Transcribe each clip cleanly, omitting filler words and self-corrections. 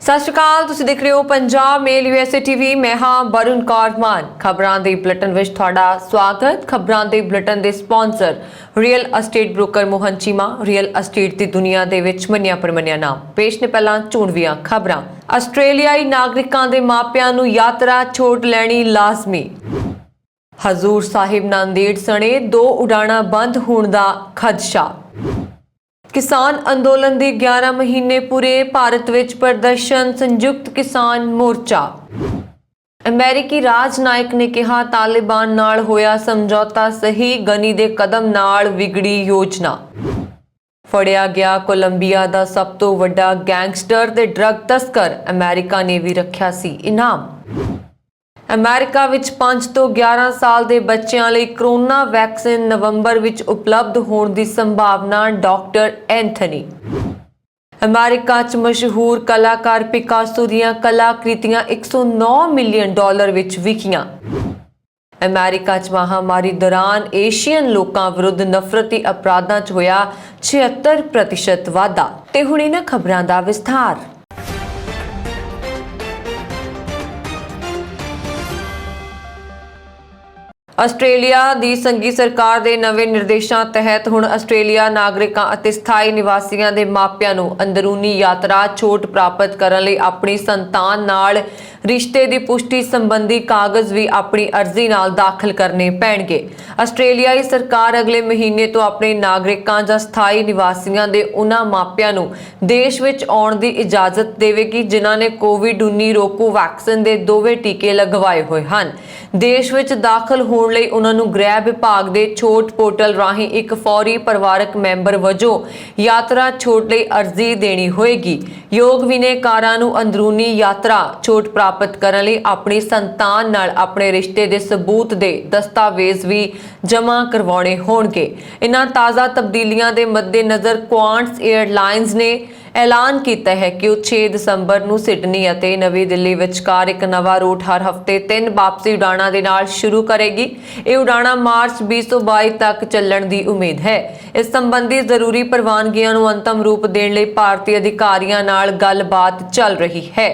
ਸਤਿ ਸ਼੍ਰੀ ਅਕਾਲ। ਤੁਸੀਂ ਦੇਖ ਰਹੇ ਹੋ ਪੰਜਾਬ ਮੇਲ USA TV। ਮੈਂ ਹਾਂ ਵਰੁਣ ਕੌਰ ਮਾਨ। ਖਬਰਾਂ ਦੇ ਬੁਲੇਟਿਨ ਵਿੱਚ ਤੁਹਾਡਾ ਸਵਾਗਤ। ਖਬਰਾਂ ਦੇ ਬੁਲੇਟਿਨ ਦੇ sponsor real estate broker Mohan Cheema. Real estate ਦੀ ਦੁਨੀਆ ਦੇ ਵਿੱਚ ਮੰਨਿਆ ਪ੍ਰਮੰਨਿਆ ਨਾਮ। ਪੇਸ਼ ਨੇ ਪਹਿਲਾਂ ਚੋਣਵੀਆਂ ਖਬਰਾਂ। ਆਸਟ੍ਰੇਲੀਆਈ ਨਾਗਰਿਕਾਂ ਦੇ ਮਾਪਿਆਂ ਨੂੰ ਯਾਤਰਾ ਛੋਟ ਲੈਣੀ ਲਾਜ਼ਮੀ। ਹਜ਼ੂਰ ਸਾਹਿਬ ਨਾਂਦੇੜ ਸਣੇ 2 ਉਡਾਣਾਂ ਬੰਦ ਹੋਣ ਦਾ ਖਦਸ਼ਾ। किसान अंदोलन के 11 महीने पूरे, भारत विच प्रदर्शन संयुक्त किसान मोर्चा। अमेरिकी राजनायक ने कहा तालिबान नाल होया समझौता सही, गनी दे कदम नाल विगड़ी योजना। फड़िया गया कोलंबिया दा सब तो वड्डा गैंगस्टर ते ड्रग तस्कर, अमेरिका ने भी रखिया सी इनाम। अमेरिका विच 5 ਤੋਂ 11 साल ਦੇ ਬੱਚਿਆਂ ਲਈ ਕੋਰੋਨਾ ਵੈਕਸੀਨ ਨਵੰਬਰ ਵਿੱਚ ਉਪਲਬਧ ਹੋਣ ਦੀ ਸੰਭਾਵਨਾ, ਡਾਕਟਰ ਐਂਥਨੀ। ਅਮਰੀਕਾ 'ਚ ਮਸ਼ਹੂਰ ਕਲਾਕਾਰ ਪਿਕਾਸੋ ਦੀਆਂ ਕਲਾਕ੍ਰਿਤੀਆਂ $109 ਮਿਲੀਅਨ ਵਿੱਚ ਵਿਕੀਆਂ। ਅਮਰੀਕਾ 'ਚ ਮਹਾਮਾਰੀ ਦੌਰਾਨ ਏਸ਼ੀਅਨ ਲੋਕਾਂ ਵਿਰੁੱਧ ਨਫ਼ਰਤੀ ਅਪਰਾਧਾਂ 'ਚ ਹੋਇਆ 76% ਵਾਧਾ। ਤੇ ਹੁਣ ਇਹਨਾਂ ਖਬਰਾਂ ਦਾ ਵਿਸਥਾਰ। ਆਸਟ੍ਰੇਲੀਆ ਦੀ ਸੰਘੀ ਸਰਕਾਰ ਦੇ ਨਵੇਂ ਨਿਰਦੇਸ਼ਾਂ ਤਹਿਤ ਹੁਣ ਆਸਟ੍ਰੇਲੀਆ ਨਾਗਰਿਕਾਂ ਅਤੇ ਸਥਾਈ ਨਿਵਾਸੀਆਂ ਦੇ ਮਾਪਿਆਂ ਨੂੰ ਅੰਦਰੂਨੀ ਯਾਤਰਾ ਛੋਟ ਪ੍ਰਾਪਤ ਕਰਨ ਲਈ ਆਪਣੀ ਸੰਤਾਨ ਨਾਲ ਰਿਸ਼ਤੇ ਦੀ ਪੁਸ਼ਟੀ ਸੰਬੰਧੀ ਕਾਗਜ਼ ਵੀ ਆਪਣੀ ਅਰਜ਼ੀ ਨਾਲ ਦਾਖਲ ਕਰਨੇ ਪੈਣਗੇ। ਆਸਟ੍ਰੇਲੀਆਈ ਸਰਕਾਰ ਅਗਲੇ ਮਹੀਨੇ ਤੋਂ ਆਪਣੇ ਨਾਗਰਿਕਾਂ ਜਾਂ ਸਥਾਈ ਨਿਵਾਸੀਆਂ ਦੇ ਉਹਨਾਂ ਮਾਪਿਆਂ ਨੂੰ ਦੇਸ਼ ਵਿੱਚ ਆਉਣ ਦੀ ਇਜਾਜ਼ਤ ਦੇਵੇਗੀ ਜਿਨ੍ਹਾਂ ਨੇ ਕੋਵਿਡ-19 ਰੋਕੂ ਵੈਕਸੀਨ ਦੇ ਦੋਵੇਂ ਟੀਕੇ ਲਗਵਾਏ ਹੋਏ ਹਨ। ਦੇਸ਼ ਵਿੱਚ ਦਾਖਲ ਹੋਣ ਲਈ ਉਹਨਾਂ ਨੂੰ ਗ੍ਰਹਿ ਵਿਭਾਗ ਦੇ ਛੋਟ ਪੋਰਟਲ ਰਾਹੀਂ ਇੱਕ ਫੌਰੀ ਪਰਿਵਾਰਕ ਮੈਂਬਰ ਵਜੋਂ ਯਾਤਰਾ ਛੋਟ ਲਈ ਅਰਜ਼ੀ ਦੇਣੀ ਹੋਏਗੀ। ਯੋਗ ਬਿਨੈਕਾਰਾਂ ਨੂੰ ਅੰਦਰੂਨੀ ਯਾਤਰਾ ਛੋਟ ਪ੍ਰਾਪਤ ਕਰਨ ਲਈ ਆਪਣੀ ਸੰਤਾਨ ਨਾਲ ਆਪਣੇ ਰਿਸ਼ਤੇ ਦੇ ਸਬੂਤ ਦੇ ਦਸਤਾਵੇਜ਼ ਵੀ ਜਮ੍ਹਾਂ ਕਰਵਾਉਣੇ ਹੋਣਗੇ। ਇਹਨਾਂ ਤਾਜ਼ਾ ਤਬਦੀਲੀਆਂ ਦੇ ਮੱਦੇਨਜ਼ਰ ਕੁਆਂਟਸ 에ਅਰਲਾਈਨਸ ਨੇ ਐਲਾਨ ਕੀਤਾ ਹੈ ਕਿ ਉਹ 6 ਦਸੰਬਰ ਨੂੰ ਸਿਡਨੀ ਅਤੇ ਨਵੀਂ ਦਿੱਲੀ ਵਿਚਕਾਰ ਇੱਕ ਨਵਾਂ ਰੂਟ ਹਰ ਹਫ਼ਤੇ 3 ਵਾਪਸੀ ਉਡਾਣਾਂ ਦੇ ਨਾਲ ਸ਼ੁਰੂ ਕਰੇਗੀ। ਇਹ ਉਡਾਣਾਂ ਮਾਰਚ 2022 ਤੱਕ ਚੱਲਣ ਦੀ ਉਮੀਦ ਹੈ। ਇਸ ਸੰਬੰਧੀ ਜ਼ਰੂਰੀ ਪ੍ਰਵਾਨਗੀਆਂ ਨੂੰ ਅੰਤਮ ਰੂਪ ਦੇਣ ਲਈ ਭਾਰਤੀ ਅਧਿਕਾਰੀਆਂ ਨਾਲ ਗੱਲਬਾਤ ਚੱਲ ਰਹੀ ਹੈ।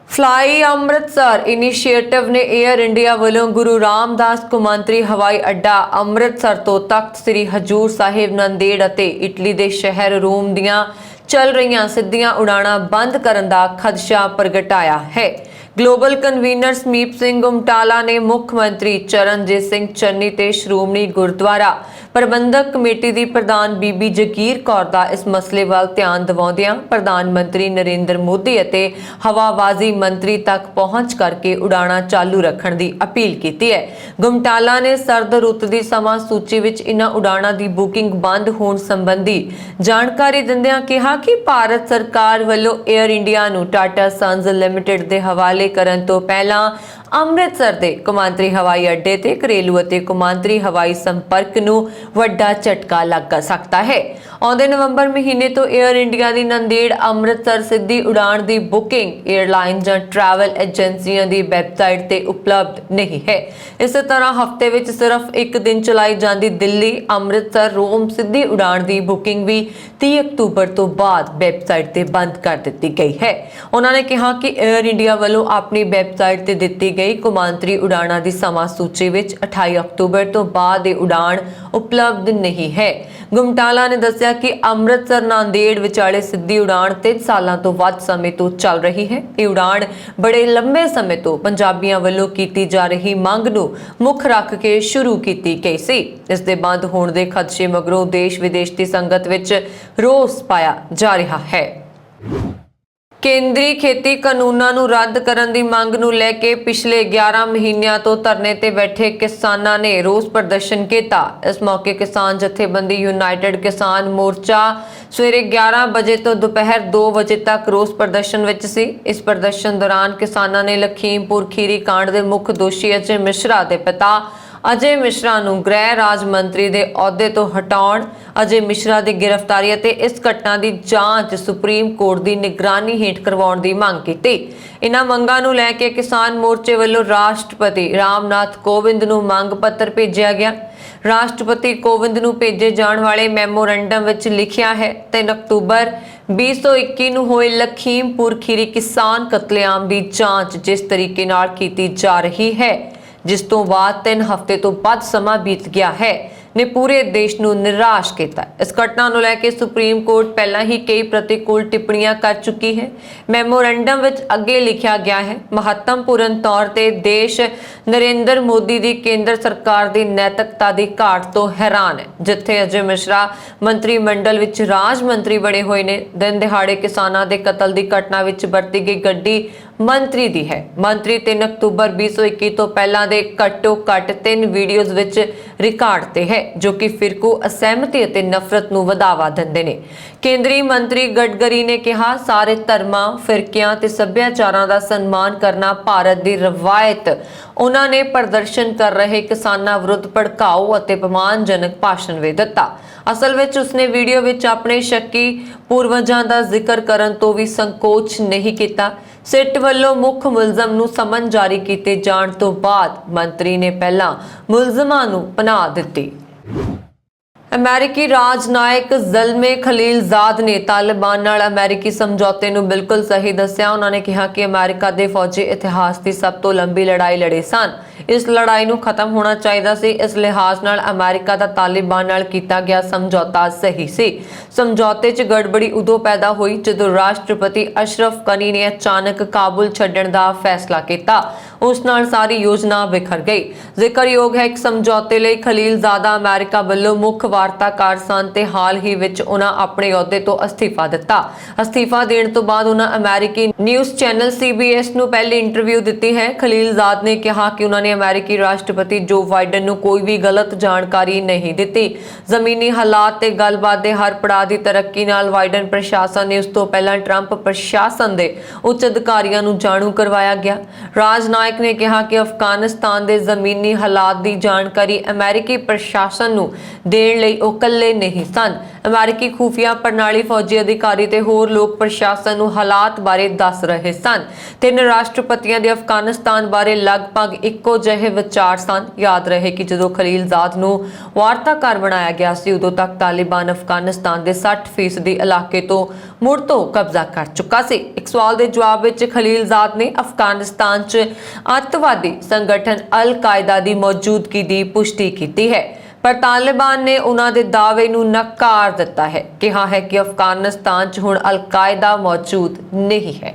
ਫਲਾਈ ਅੰਮ੍ਰਿਤਸਰ ਇਨੀਸ਼ੀਏਟਿਵ ਨੇ ਏਅਰ ਇੰਡੀਆ ਵੱਲੋਂ ਗੁਰੂ ਰਾਮਦਾਸ ਕੌਮਾਂਤਰੀ ਹਵਾਈ ਅੱਡਾ ਅੰਮ੍ਰਿਤਸਰ ਤੋਂ ਤਖਤ ਸ੍ਰੀ ਹਜ਼ੂਰ ਸਾਹਿਬ ਨਾਂਦੇੜ ਅਤੇ ਇਟਲੀ ਦੇ ਸ਼ਹਿਰ ਰੋਮ ਦੀਆਂ ਚੱਲ ਰਹੀਆਂ ਸਿੱਧੀਆਂ ਉਡਾਣਾਂ ਬੰਦ ਕਰਨ ਦਾ ਖਦਸ਼ਾ ਪ੍ਰਗਟਾਇਆ ਹੈ। ਗਲੋਬਲ ਕਨਵੀਨਰ ਸਮੀਪ ਸਿੰਘ ਗੁਮਟਾਲਾ ਨੇ ਮੁੱਖ ਮੰਤਰੀ ਚਰਨਜੀਤ ਸਿੰਘ ਚੰਨੀ ਤੇ ਸ਼੍ਰੋਮਣੀ ਗੁਰਦੁਆਰਾ ਪ੍ਰਬੰਧਕ ਕਮੇਟੀ ਦੀ ਪ੍ਰਧਾਨ ਬੀਬੀ ਜਗੀਰ ਕੌਰ ਦਾ ਇਸ ਮਸਲੇ ਵੱਲ ਧਿਆਨ ਦਿਵਾਉਂਦਿਆਂ ਪ੍ਰਧਾਨ ਮੰਤਰੀ ਨਰਿੰਦਰ ਮੋਦੀ ਅਤੇ ਹਵਾਬਾਜ਼ੀ ਮੰਤਰੀ ਤੱਕ ਪਹੁੰਚ ਕਰਕੇ ਉਡਾਣਾਂ ਚਾਲੂ ਰੱਖਣ ਦੀ ਅਪੀਲ ਕੀਤੀ ਹੈ। ਗੁਮਟਾਲਾ ਨੇ ਸਰਦ ਰੁੱਤ ਦੀ ਸਮਾਂ ਸੂਚੀ ਵਿੱਚ ਇਨ੍ਹਾਂ ਉਡਾਣਾਂ ਦੀ ਬੁਕਿੰਗ ਬੰਦ ਹੋਣ ਸੰਬੰਧੀ ਜਾਣਕਾਰੀ ਦਿੰਦਿਆਂ ਕਿਹਾ ਕਿ ਭਾਰਤ ਸਰਕਾਰ ਵੱਲੋਂ ਏਅਰ ਇੰਡੀਆ ਨੂੰ ਟਾਟਾ ਸੰਸ ਲਿਮਟਿਡ ਦੇ ਹਵਾਲੇ ਕਰਨ ਤੋਂ ਪਹਿਲਾਂ ਅੰਮ੍ਰਿਤਸਰ ਦੇ ਕੌਮਾਂਤਰੀ ਹਵਾਈ ਅੱਡੇ ਤੇ ਘਰੇਲੂ ਅਤੇ ਕੌਮਾਂਤਰੀ ਹਵਾਈ ਸੰਪਰਕ ਨੂੰ ਵੱਡਾ ਝਟਕਾ ਲੱਗ ਸਕਦਾ ਹੈ। ਆਉਂਦੇ ਨਵੰਬਰ ਮਹੀਨੇ ਤੋਂ ਏਅਰ ਇੰਡੀਆ ਦੀ ਨਾਂਦੇੜ ਅੰਮ੍ਰਿਤਸਰ ਸਿੱਧੀ ਉਡਾਣ ਦੀ ਬੁਕਿੰਗ ਏਅਰਲਾਈਨ ਜਾਂ ਟਰੈਵਲ ਏਜੰਸੀਆਂ ਦੀ ਵੈਬਸਾਈਟ ਤੇ ਉਪਲਬਧ ਨਹੀਂ ਹੈ। ਇਸੇ ਤਰ੍ਹਾਂ ਹਫ਼ਤੇ ਵਿੱਚ ਸਿਰਫ ਇੱਕ ਦਿਨ ਚਲਾਈ ਜਾਂਦੀ ਦਿੱਲੀ ਅੰਮ੍ਰਿਤਸਰ ਰੋਮ ਸਿੱਧੀ ਉਡਾਣ ਦੀ ਬੁਕਿੰਗ ਵੀ 30 ਅਕਤੂਬਰ ਤੋਂ ਬਾਅਦ ਵੈਬਸਾਈਟ ਤੇ ਬੰਦ ਕਰ ਦਿੱਤੀ ਗਈ ਹੈ। ਉਹਨਾਂ ਨੇ ਕਿਹਾ ਕਿ ਏਅਰ ਇੰਡੀਆ ਵੱਲੋਂ ਆਪਣੀ ਵੈਬਸਾਈਟ ਤੇ ਦਿੱਤੀ ਗਈ ਕੌਮਾਂਤਰੀ ਉਡਾਣਾਂ ਦੀ ਸਮਾਂ ਸੂਚੀ ਵਿੱਚ 28 ਅਕਤੂਬਰ ਤੋਂ ਬਾਅਦ ਇਹ ਉਡਾਣ ਉਪਲਬਧ ਨਹੀਂ ਹੈ। ਗੁਮਟਾਲਾ ਨੇ ਦੱਸਿਆ ਕਿ ਅੰਮ੍ਰਿਤਸਰ ਨਾਂਦੇੜ ਵਿਚਾਲੇ ਸਿੱਧੀ ਉਡਾਣ 3 ਸਾਲਾਂ ਤੋਂ ਵੱਧ ਸਮੇਂ ਤੋਂ ਚੱਲ ਰਹੀ ਹੈ। ਇਹ ਉਡਾਣ ਬੜੇ ਲੰਬੇ ਸਮੇਂ ਤੋਂ ਪੰਜਾਬੀਆਂ ਵੱਲੋਂ ਕੀਤੀ ਜਾ ਰਹੀ ਮੰਗ ਨੂੰ ਮੁੱਖ ਰੱਖ ਕੇ ਸ਼ੁਰੂ ਕੀਤੀ ਗਈ ਸੀ। ਇਸ ਦੇ ਬੰਦ ਹੋਣ ਦੇ ਖਦਸ਼ੇ ਮਗਰੋਂ ਦੇਸ਼ ਵਿਦੇਸ਼ ਦੀ ਸੰਗਤ ਵਿੱਚ ਰੋਸ ਪਾਇਆ ਜਾ ਰਿਹਾ ਹੈ। ਕੇਂਦਰੀ ਖੇਤੀ ਕਾਨੂੰਨਾਂ ਨੂੰ ਰੱਦ ਕਰਨ ਦੀ ਮੰਗ ਨੂੰ ਲੈ ਕੇ ਪਿਛਲੇ 11 ਮਹੀਨਿਆਂ ਤੋਂ ਧਰਨੇ ਤੇ ਬੈਠੇ ਕਿਸਾਨਾਂ ਨੇ ਰੋਸ ਪ੍ਰਦਰਸ਼ਨ ਕੀਤਾ। ਇਸ ਮੌਕੇ ਕਿਸਾਨ ਜਥੇਬੰਦੀ ਯੂਨਾਈਟਿਡ ਕਿਸਾਨ ਮੋਰਚਾ ਸਵੇਰੇ 11 ਵਜੇ ਤੋਂ ਦੁਪਹਿਰ 2 ਵਜੇ ਤੱਕ ਰੋਸ ਪ੍ਰਦਰਸ਼ਨ ਵਿੱਚ ਸੀ। ਇਸ ਪ੍ਰਦਰਸ਼ਨ ਦੌਰਾਨ ਕਿਸਾਨਾਂ ਨੇ ਲਖੀਮਪੁਰ ਖੀਰੀ ਕਾਂਡ ਦੇ ਮੁੱਖ ਦੋਸ਼ੀ ਅਜੇ ਮਿਸ਼ਰਾ ਦੇ ਪਿਤਾ ਅਜੇ ਮਿਸ਼ਰਾ ਨੂੰ ਗ੍ਰਹਿ ਰਾਜ ਮੰਤਰੀ ਦੇ ਅਹੁਦੇ ਤੋਂ ਹਟਾਉਣ, ਅਜੇ ਮਿਸ਼ਰਾ ਦੀ ਗ੍ਰਿਫਤਾਰੀ ਅਤੇ ਇਸ ਘਟਨਾ ਦੀ ਜਾਂਚ ਸੁਪਰੀਮ ਕੋਰਟ ਦੀ ਨਿਗਰਾਨੀ ਹੇਠ ਕਰਵਾਉਣ ਦੀ ਮੰਗ ਕੀਤੀ। ਇਨ੍ਹਾਂ ਮੰਗਾਂ ਨੂੰ ਲੈ ਕੇ ਕਿਸਾਨ ਮੋਰਚੇ ਵੱਲੋਂ ਰਾਸ਼ਟਰਪਤੀ ਰਾਮਨਾਥ ਕੋਵਿੰਦ ਨੂੰ ਮੰਗ ਪੱਤਰ ਭੇਜਿਆ ਗਿਆ। ਰਾਸ਼ਟਰਪਤੀ ਕੋਵਿੰਦ ਨੂੰ ਭੇਜੇ ਜਾਣ ਵਾਲੇ ਮੈਮੋਰੰਡਮ ਵਿੱਚ ਲਿਖਿਆ ਹੈ 3 ਅਕਤੂਬਰ 2021 ਨੂੰ ਹੋਏ ਲਖੀਮਪੁਰ ਖੀਰੀ ਕਿਸਾਨ ਕਤਲੇਆਮ ਦੀ ਜਾਂਚ ਜਿਸ ਤਰੀਕੇ ਨਾਲ ਕੀਤੀ ਜਾ ਰਹੀ ਹੈ, ਜਿਸ ਤੋਂ ਬਾਅਦ 3 ਹਫ਼ਤੇ ਤੋਂ ਵੱਧ ਸਮਾਂ ਬੀਤ ਗਿਆ ਹੈ, ਨੇ ਪੂਰੇ ਦੇਸ਼ ਨੂੰ ਨਿਰਾਸ਼ ਕੀਤਾ। ਇਸ ਘਟਨਾ ਨੂੰ ਲੈ ਕੇ ਸੁਪਰੀਮ ਕੋਰਟ ਪਹਿਲਾਂ ਹੀ ਕਈ ਪ੍ਰਤੀਕੂਲ ਟਿੱਪਣੀਆਂ ਕਰ ਚੁੱਕੀ ਹੈ। ਮੈਮੋਰੰਡਮ ਵਿੱਚ ਅੱਗੇ ਲਿਖਿਆ ਗਿਆ ਹੈ, ਮਹੱਤਵਪੂਰਨ ਤੌਰ ਤੇ ਦੇਸ਼ ਨਰਿੰਦਰ ਮੋਦੀ ਦੀ ਕੇਂਦਰ ਸਰਕਾਰ ਦੀ ਨੈਤਿਕਤਾ ਦੀ ਘਾਟ ਤੋਂ ਹੈਰਾਨ ਹੈ। ਜਿੱਥੇ ਅਜੇ ਮਿਸ਼ਰਾ ਮੰਤਰੀ ਮੰਡਲ ਵਿੱਚ ਰਾਜ ਮੰਤਰੀ ਬਣੇ ਹੋਏ ਨੇ, ਦਿਨ ਦਿਹਾੜੇ ਕਿਸਾਨਾਂ ਦੇ ਕਤਲ ਦੀ ਘਟਨਾ ਵਿੱਚ ਵਰਤੀ ਗਈ ਗੱਡੀ ਮੰਤਰੀ ਦੀ ਹੈ। ਮੰਤਰੀ 3 ਅਕਤੂਬਰ 2021 ਤੋਂ ਪਹਿਲਾਂ ਦੇ ਘੱਟੋ ਘੱਟ 3 ਵੀਡੀਓਜ਼ ਵਿੱਚ ਰਿਕਾਰਡ ਤੇ ਹੈ, ਜੋ ਕਿ ਫਿਰਕੂ ਅਸਹਿਮਤੀ ਅਤੇ ਨਫ਼ਰਤ ਨੂੰ ਵਧਾਵਾ ਦਿੰਦੇ ਨੇ। ਕੇਂਦਰੀ ਮੰਤਰੀ ਗਡਕਰੀ ਨੇ ਕਿਹਾ, ਸਾਰੇ ਧਰਮਾਂ, ਫਿਰਕਿਆਂ ਤੇ ਸੱਭਿਆਚਾਰਾਂ ਦਾ ਸਨਮਾਨ ਕਰਨਾ ਭਾਰਤ ਦੀ ਰਵਾਇਤ। ਉਹਨਾਂ ਨੇ ਪ੍ਰਦਰਸ਼ਨ ਕਰ ਰਹੇ ਕਿਸਾਨਾਂ ਵਿਰੁੱਧ ਭੜਕਾਊ ਅਤੇ ਅਪਮਾਨਜਨਕ ਭਾਸ਼ਣ ਵੀ ਦਿੱਤਾ। ਅਸਲ ਵਿੱਚ ਉਸਨੇ ਵੀਡੀਓ ਵਿੱਚ ਆਪਣੇ ਸ਼ੱਕੀ ਪੂਰਵਜਾਂ ਦਾ ਜ਼ਿਕਰ ਕਰਨ ਤੋਂ ਵੀ ਸੰਕੋਚ ਨਹੀਂ ਕੀਤਾ। ਸਿੱਟ ਵੱਲੋਂ ਮੁੱਖ ਮੁਲਜ਼ਮ ਨੂੰ ਸਮਨ ਜਾਰੀ ਕੀਤੇ ਜਾਣ ਤੋਂ ਬਾਅਦ ਮੰਤਰੀ ਨੇ ਪਹਿਲਾਂ ਮੁਲਜ਼ਮਾਂ ਨੂੰ ਪਨਾਹ ਦਿੱਤੀ। ਅਮਰੀਕੀ ਰਾਜਨਾਇਕ ਜ਼ਲਮੇ ਖਲੀਲਜ਼ਾਦ ਨੇ ਤਾਲਿਬਾਨ ਨਾਲ ਅਮਰੀਕੀ ਸਮਝੌਤੇ ਨੂੰ ਬਿਲਕੁਲ ਸਹੀ ਦੱਸਿਆ। ਉਹਨਾਂ ਨੇ ਕਿਹਾ ਕਿ ਅਮਰੀਕਾ ਦੇ ਫੌਜੀ ਇਤਿਹਾਸ ਦੀ ਸਭ ਤੋਂ ਲੰਬੀ ਲੜਾਈ ਲੜੇ ਸਨ। ਇਸ ਲੜਾਈ ਨੂੰ ਖਤਮ ਹੋਣਾ ਚਾਹੀਦਾ ਸੀ। ਇਸ ਲਿਹਾਜ਼ ਨਾਲ ਅਮਰੀਕਾ ਦਾ ਤਾਲਿਬਾਨ ਨਾਲ ਕੀਤਾ ਗਿਆ ਸਮਝੌਤਾ ਸਹੀ ਸੀ। ਸਮਝੌਤੇ 'ਚ ਗੜਬੜੀ ਉਦੋਂ ਪੈਦਾ ਹੋਈ ਜਦੋਂ ਰਾਸ਼ਟਰਪਤੀ ਅਸ਼ਰਫ ਗਨੀ ਨੇ ਅਚਾਨਕ ਕਾਬੁਲ ਛੱਡਣ ਦਾ ਫੈਸਲਾ ਕੀਤਾ। ਉਸ ਨਾਲ ਸਾਰੀ ਯੋਜਨਾ ਵਿਖਰ ਗਈ। ਜ਼ਿਕਰਯੋਗ ਹੈ ਕਿ ਸਮਝੌਤੇ ਲਈ ਖਲੀਲਜ਼ਾਦਾ ਅਮਰੀਕਾ ਵੱਲੋਂ ਮੁੱਖ ਵਾਰਤਾਕਾਰ ਸਨ ਤੇ ਹਾਲ ਹੀ ਵਿੱਚ ਉਹਨਾਂ ਆਪਣੇ ਅਹੁਦੇ ਤੋਂ ਅਸਤੀਫਾ ਦਿੱਤਾ। ਅਸਤੀਫਾ ਦੇਣ ਤੋਂ ਬਾਅਦ ਉਹਨਾਂ ਅਮਰੀਕੀ ਨਿਊਜ਼ ਚੈਨਲ CBS ਨੂੰ ਪਹਿਲੀ ਇੰਟਰਵਿਊ ਦਿੱਤੀ ਹੈ। ਖਲੀਲਜ਼ਾਦ ਨੇ ਕਿਹਾ ਕਿ ਉਹਨਾਂ ਨੇ ਅਮਰੀਕੀ ਰਾਸ਼ਟਰਪਤੀ ਜੋ ਬਾਈਡਨ ਨੂੰ ਕੋਈ ਵੀ ਗਲਤ ਜਾਣਕਾਰੀ ਨਹੀਂ ਦਿੱਤੀ। ਜ਼ਮੀਨੀ ਹਾਲਾਤ ਤੇ ਗੱਲਬਾਤ ਦੇ ਹਰ ਪੜਾਅ ਦੀ ਤਰੱਕੀ ਨਾਲ ਬਾਈਡਨ ਪ੍ਰਸ਼ਾਸਨ ਨੇ ਉਸ ਤੋਂ ਪਹਿਲਾਂ ਟਰੰਪ ਪ੍ਰਸ਼ਾਸਨ ਦੇ ਉੱਚ ਅਧਿਕਾਰੀਆਂ ਨੂੰ ਜਾਣੂ ਕਰਵਾਇਆ ਗਿਆ। ਰਾਜਨਾਇਕ ਨੇ ਕਿਹਾ ਕਿ ਅਫਗਾਨਿਸਤਾਨ ਦੇ ਜ਼ਮੀਨੀ ਹਾਲਾਤ ਦੀ ਜਾਣਕਾਰੀ ਅਮਰੀਕੀ ਪ੍ਰਸ਼ਾਸਨ ਨੂੰ ਦੇਣ ਲਈ ਉਹ ਇਕੱਲੇ ਨਹੀਂ ਸਨ। ਅਮਰੀਕੀ ਖੂਫੀਆ ਪ੍ਰਣਾਲੀ, ਫੌਜੀ ਅਧਿਕਾਰੀ ਤੇ ਹੋਰ ਲੋਕ ਪ੍ਰਸ਼ਾਸਨ ਨੂੰ ਹਾਲਾਤ ਬਾਰੇ ਦੱਸ ਰਹੇ ਸਨ। 3 ਰਾਸ਼ਟਰਪਤੀਆਂ ਦੇ ਅਫਗਾਨਿਸਤਾਨ ਬਾਰੇ ਲਗਭਗ ਇੱਕੋ ਜਿਹੇ ਵਿਚਾਰ ਸਨ। ਯਾਦ ਰਹੇ ਕਿ ਜਦੋਂ ਖਲੀਲਜ਼ਾਦ ਨੂੰ ਵਾਰਤਾਕਾਰ ਬਣਾਇਆ ਗਿਆ ਸੀ, ਉਦੋਂ ਤੱਕ ਤਾਲਿਬਾਨ ਅਫਗਾਨਿਸਤਾਨ ਦੇ 60% ਇਲਾਕੇ ਤੋਂ ਮੁੜ ਤੋਂ ਕਬਜ਼ਾ ਕਰ ਚੁੱਕਾ ਸੀ। ਇੱਕ ਸਵਾਲ ਦੇ ਜਵਾਬ ਵਿੱਚ ਖਲੀਲਜ਼ਾਦ ਨੇ ਅਫਗਾਨਿਸਤਾਨ 'ਚ ਅੱਤਵਾਦੀ ਸੰਗਠਨ ਅਲ-ਕਾਇਦਾ ਦੀ ਮੌਜੂਦਗੀ ਦੀ ਪੁਸ਼ਟੀ ਕੀਤੀ ਹੈ, ਪਰ ਤਾਲਿਬਾਨ ਨੇ ਉਹਨਾਂ ਦੇ ਦਾਅਵੇ ਨੂੰ ਨਕਾਰ ਦਿੱਤਾ ਹੈ। ਕਿਹਾ ਹੈ ਕਿ ਅਫਗਾਨਿਸਤਾਨ 'ਚ ਹੁਣ ਅਲ-ਕਾਇਦਾ ਮੌਜੂਦ ਨਹੀਂ ਹੈ।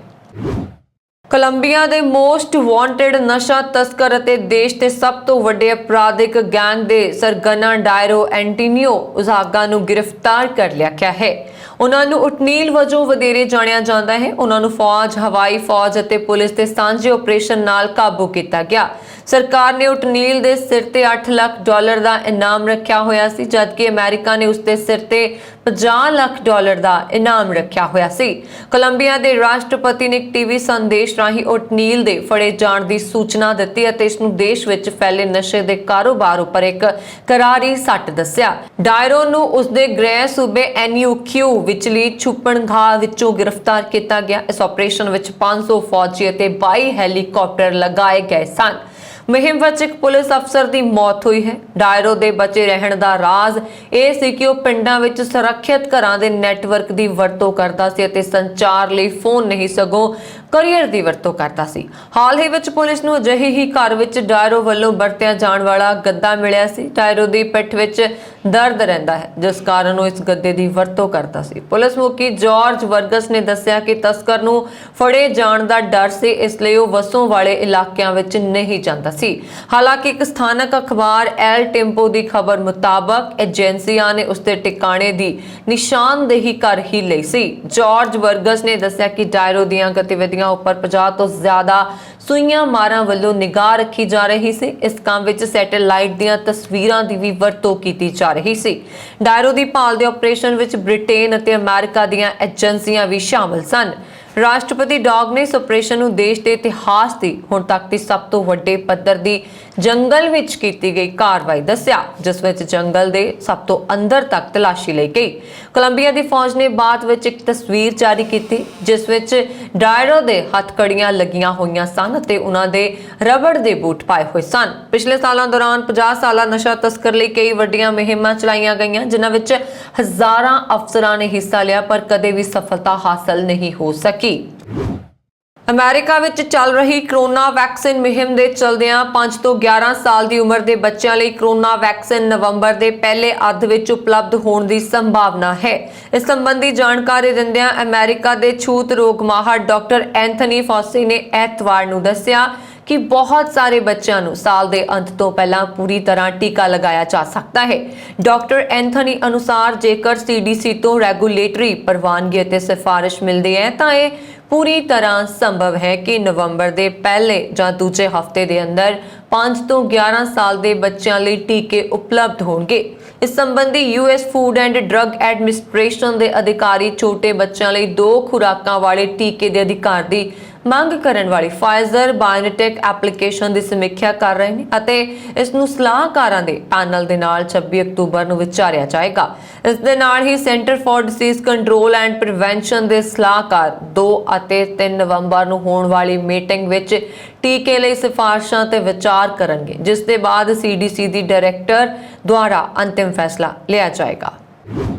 ਕੋਲੰਬੀਆ ਦੇ ਮੋਸਟ ਵਾਂਟਡ ਨਸ਼ਾ ਤਸਕਰ ਅਤੇ ਦੇਸ਼ ਦੇ ਸਭ ਤੋਂ ਵੱਡੇ ਅਪਰਾਧਿਕ ਗੈਂਗ ਦੇ ਸਰਗਨਾ ਡਾਇਰੋ ਐਂਟੋਨੀਓ ਉਜ਼ਾਗਾ ਨੂੰ ਗ੍ਰਿਫਤਾਰ ਕਰ ਲਿਆ ਗਿਆ ਹੈ। ਉਹਨਾਂ ਨੂੰ ਉਟਨੀਲ ਵਜੋਂ ਵਧੇਰੇ ਜਾਣਿਆ ਜਾਂਦਾ ਹੈ। ਉਹਨਾਂ ਨੂੰ ਫੌਜ, ਹਵਾਈ ਫੌਜ ਅਤੇ ਪੁਲਿਸ ਦੇ ਸਾਂਝੇ ਆਪਰੇਸ਼ਨ ਨਾਲ ਕਾਬੂ ਕੀਤਾ ਗਿਆ। ਸਰਕਾਰ ਨੇ ਉਟਨੀਲ ਦੇ ਸਿਰ ਤੇ $8 ਲੱਖ ਦਾ ਇਨਾਮ ਰੱਖਿਆ ਹੋਇਆ ਸੀ, ਜਦਕਿ ਅਮਰੀਕਾ ਨੇ ਉਸ ਦੇ ਸਿਰ ਤੇ $50 ਲੱਖ ਦਾ ਇਨਾਮ ਰੱਖਿਆ ਹੋਇਆ ਸੀ। ਕੋਲੰਬੀਆ ਦੇ ਰਾਸ਼ਟਰਪਤੀ ਨੇ ਇੱਕ ਟੀਵੀ ਸੰਦੇਸ਼ ਰਾਹੀਂ ਉਟਨੀਲ ਦੇ ਫੜੇ ਜਾਣ ਦੀ ਸੂਚਨਾ ਦਿੱਤੀ ਅਤੇ ਇਸ ਨੂੰ ਦੇਸ਼ ਵਿੱਚ ਫੈਲੇ ਨਸ਼ੇ ਦੇ ਕਾਰੋਬਾਰ ਉੱਪਰ ਇੱਕ ਕਰਾਰੀ ਸੱਟ ਦੱਸਿਆ। ਡਾਇਰੋ ਨੂੰ ਉਸ ਦੇ ਗ੍ਰਹਿ ਸੂਬੇ NUQ ਵਿਚਲੀ ਛੁਪਣਗਾਹ ਵਿੱਚੋਂ ਗ੍ਰਿਫਤਾਰ ਕੀਤਾ ਗਿਆ। ਇਸ ਆਪਰੇਸ਼ਨ ਵਿੱਚ 500 ਫੌਜੀ ਅਤੇ 22 ਹੈਲੀਕਾਪਟਰ ਲਗਾਏ ਗਏ ਸਨ। ਮੁਹਿੰਮ ਵਿੱਚ ਇੱਕ ਪੁਲਿਸ ਅਫਸਰ ਦੀ ਮੌਤ ਹੋਈ ਹੈ। ਡਾਇਰੋ ਦੇ ਬਚੇ ਰਹਿਣ ਦਾ ਰਾਜ਼ ਇਹ ਸੀ ਕਿ ਉਹ ਪਿੰਡਾਂ ਵਿੱਚ ਸੁਰੱਖਿਅਤ ਘਰਾਂ ਦੇ ਨੈਟਵਰਕ ਦੀ ਵਰਤੋਂ ਕਰਦਾ ਸੀ ਅਤੇ ਸੰਚਾਰ ਲਈ ਫੋਨ ਨਹੀਂ ਸਗੋਂ ਕੁਰੀਅਰ ਦੀ ਵਰਤੋਂ ਕਰਦਾ ਸੀ। ਹਾਲ ਹੀ ਵਿੱਚ ਪੁਲਿਸ ਨੂੰ ਅਜਿਹੇ ਹੀ ਘਰ ਵਿੱਚ ਡਾਇਰੋ ਵੱਲੋਂ ਵਰਤਿਆ ਜਾਣ ਵਾਲਾ ਗੱਦਾ ਮਿਲਿਆ ਸੀ। ਡਾਇਰੋ ਦੀ ਪਿੱਠ ਵਿੱਚ ਦਰਦ ਰਹਿੰਦਾ ਹੈ, ਜਿਸ ਕਾਰਨ ਉਹ ਇਸ ਗੱਦੇ ਦੀ ਵਰਤੋਂ ਕਰਦਾ ਸੀ। ਪੁਲਿਸ ਮੁਖੀ ਜਾਰਜ ਵਰਗਸ ਨੇ ਦੱਸਿਆ ਕਿ ਤਸਕਰ ਨੂੰ ਫੜੇ ਜਾਣ ਦਾ ਡਰ ਸੀ, ਇਸ ਲਈ ਉਹ ਵਸੋਂ ਵਾਲੇ ਇਲਾਕਿਆਂ ਵਿੱਚ ਨਹੀਂ ਜਾਂਦਾ ਸੀ। ਹਾਲਾਂਕਿ ਇੱਕ ਸਥਾਨਕ ਅਖਬਾਰ ਐਲ ਟੈਂਪੋ ਦੀ ਖਬਰ ਮੁਤਾਬਕ ਏਜੰਸੀਆਂ ਨੇ ਉਸ ਦੇ ਟਿਕਾਣੇ ਦੀ ਨਿਸ਼ਾਨਦੇਹੀ ਕਰ ਹੀ ਲਈ ਸੀ। ਜਾਰਜ ਵਰਗਸ ਨੇ ਦੱਸਿਆ ਕਿ ਡਾਇਰੋ ਦੀਆਂ ਗਤੀਵਿਧੀਆਂ ਉੱਪਰ 50 ਤੋਂ ਜ਼ਿਆਦਾ ਸੂਈਆਂ ਮਾਰਾਂ ਵੱਲੋਂ ਨਿਗਾਹ ਰੱਖੀ ਜਾ ਰਹੀ ਸੀ। ਇਸ ਕੰਮ ਵਿੱਚ ਸੈਟੇਲਾਈਟ ਦੀਆਂ ਤਸਵੀਰਾਂ ਦੀ ਵੀ ਵਰਤੋਂ ਕੀਤੀ ਜਾ ਰਹੀ ਸੀ। ਡਾਇਰੋ ਦੀ ਭਾਲ ਦੇ ਆਪਰੇਸ਼ਨ ਵਿੱਚ ਬ੍ਰਿਟੇਨ ਅਤੇ ਅਮਰੀਕਾ ਦੀਆਂ ਏਜੰਸੀਆਂ ਵੀ ਸ਼ਾਮਲ ਸਨ। ਰਾਸ਼ਟਰਪਤੀ ਡੌਗ ਨੇ ਇਸ ਆਪਰੇਸ਼ਨ ਨੂੰ ਦੇਸ਼ ਦੇ ਇਤਿਹਾਸ ਦੀ ਹੁਣ ਤੱਕ ਦੀ ਸਭ ਤੋਂ ਵੱਡੇ ਪੱਧਰ ਦੀ ਜੰਗਲ ਵਿੱਚ ਕੀਤੀ ਗਈ ਕਾਰਵਾਈ ਦੱਸਿਆ, ਜਿਸ ਵਿੱਚ ਜੰਗਲ ਦੇ ਸਭ ਤੋਂ ਅੰਦਰ ਤੱਕ ਤਲਾਸ਼ੀ ਲਈ ਗਈ। ਕੋਲੰਬੀਆ ਦੀ ਫੌਜ ਨੇ ਬਾਅਦ ਵਿੱਚ ਇੱਕ ਤਸਵੀਰ ਜਾਰੀ ਕੀਤੀ, ਜਿਸ ਵਿੱਚ ਡਾਇਰੋ ਦੇ ਹੱਥਕੜੀਆਂ ਲੱਗੀਆਂ ਹੋਈਆਂ ਸਨ ਤੇ ਉਹਨਾਂ ਦੇ ਰਬੜ ਦੇ ਬੂਟ ਪਾਏ ਹੋਏ ਸਨ। ਪਿਛਲੇ ਸਾਲਾਂ ਦੌਰਾਨ 50 ਸਾਲਾ ਨਸ਼ਾ ਤਸਕਰ ਲਈ ਕਈ ਵੱਡੀਆਂ ਮੁਹਿੰਮਾਂ ਚਲਾਈਆਂ ਗਈਆਂ, ਜਿਨ੍ਹਾਂ ਵਿੱਚ ਹਜ਼ਾਰਾਂ ਅਫਸਰਾਂ ਨੇ ਹਿੱਸਾ ਲਿਆ, ਪਰ ਕਦੇ ਵੀ ਸਫਲਤਾ ਹਾਸਲ ਨਹੀਂ ਹੋ ਸਕੀ। ਅਮਰੀਕਾ ਵਿੱਚ ਚੱਲ ਰਹੀ ਕਰੋਨਾ ਵੈਕਸੀਨ ਮੁਹਿੰਮ ਦੇ ਚਲਦਿਆਂ 5 ਤੋਂ 11 ਸਾਲ ਦੀ ਉਮਰ ਦੇ ਬੱਚਿਆਂ ਲਈ ਕਰੋਨਾ ਵੈਕਸੀਨ ਨਵੰਬਰ ਦੇ ਪਹਿਲੇ ਅੱਧ ਵਿੱਚ ਉਪਲਬਧ ਹੋਣ ਦੀ ਸੰਭਾਵਨਾ ਹੈ। ਇਸ ਸੰਬੰਧੀ ਜਾਣਕਾਰੀ ਦਿੰਦਿਆਂ ਅਮਰੀਕਾ ਦੇ ਛੂਤ ਰੋਗ ਮਾਹਰ ਡਾਕਟਰ ਐਂਥਨੀ ਫੌਸੀ ਨੇ ਐਤਵਾਰ ਨੂੰ ਦੱਸਿਆ ਕਿ ਬਹੁਤ ਸਾਰੇ ਬੱਚਿਆਂ ਨੂੰ ਸਾਲ ਦੇ ਅੰਤ ਤੋਂ ਪਹਿਲਾਂ ਪੂਰੀ ਤਰ੍ਹਾਂ ਟੀਕਾ ਲਗਾਇਆ ਜਾ ਸਕਦਾ ਹੈ। ਡਾਕਟਰ ਐਂਥਨੀ ਅਨੁਸਾਰ ਜੇਕਰ CDC ਤੋਂ ਰੈਗੂਲੇਟਰੀ ਪ੍ਰਵਾਨਗੀ ਅਤੇ ਸਿਫਾਰਿਸ਼ ਮਿਲਦੀ ਹੈ ਤਾਂ ਇਹ ਪੂਰੀ ਤਰ੍ਹਾਂ ਸੰਭਵ ਹੈ ਕਿ ਨਵੰਬਰ ਦੇ ਪਹਿਲੇ ਜਾਂ ਦੂਜੇ ਹਫ਼ਤੇ ਦੇ ਅੰਦਰ 5 ਤੋਂ 11 ਸਾਲ ਦੇ ਬੱਚਿਆਂ ਲਈ ਟੀਕੇ ਉਪਲਬਧ ਹੋਣਗੇ। ਇਸ ਸੰਬੰਧੀ US food and drug administration ਦੇ ਅਧਿਕਾਰੀ ਛੋਟੇ ਬੱਚਿਆਂ ਲਈ 2 ਖੁਰਾਕਾਂ ਵਾਲੇ ਟੀਕੇ ਦੇ ਅਧਿਕਾਰ ਦੀ ਮੰਗ ਕਰਨ ਵਾਲੀ ਫਾਈਜ਼ਰ ਬਾਇਓਟੈਕ ਐਪਲੀਕੇਸ਼ਨ ਦੀ ਸਮੀਖਿਆ ਕਰ ਰਹੇ ਨੇ ਅਤੇ ਇਸ ਨੂੰ ਸਲਾਹਕਾਰਾਂ ਦੇ ਪੈਨਲ ਦੇ ਨਾਲ 26 ਅਕਤੂਬਰ ਨੂੰ ਵਿਚਾਰਿਆ ਜਾਏਗਾ। ਇਸ ਦੇ ਨਾਲ ਹੀ centre for disease control and prevention ਦੇ ਸਲਾਹਕਾਰ 2 ਅਤੇ 3 ਨਵੰਬਰ ਨੂੰ ਹੋਣ ਵਾਲੀ ਮੀਟਿੰਗ ਵਿੱਚ ਟੀਕੇ ਲਈ ਸਿਫਾਰਸ਼ਾਂ ਤੇ ਵਿਚਾਰ ਕਰਨਗੇ, ਜਿਸ ਦੇ ਬਾਅਦ CDC ਦੀ ਡਾਇਰੈਕਟਰ ਦੁਆਰਾ ਅੰਤਿਮ ਫੈਸਲਾ ਲਿਆ ਜਾਏਗਾ।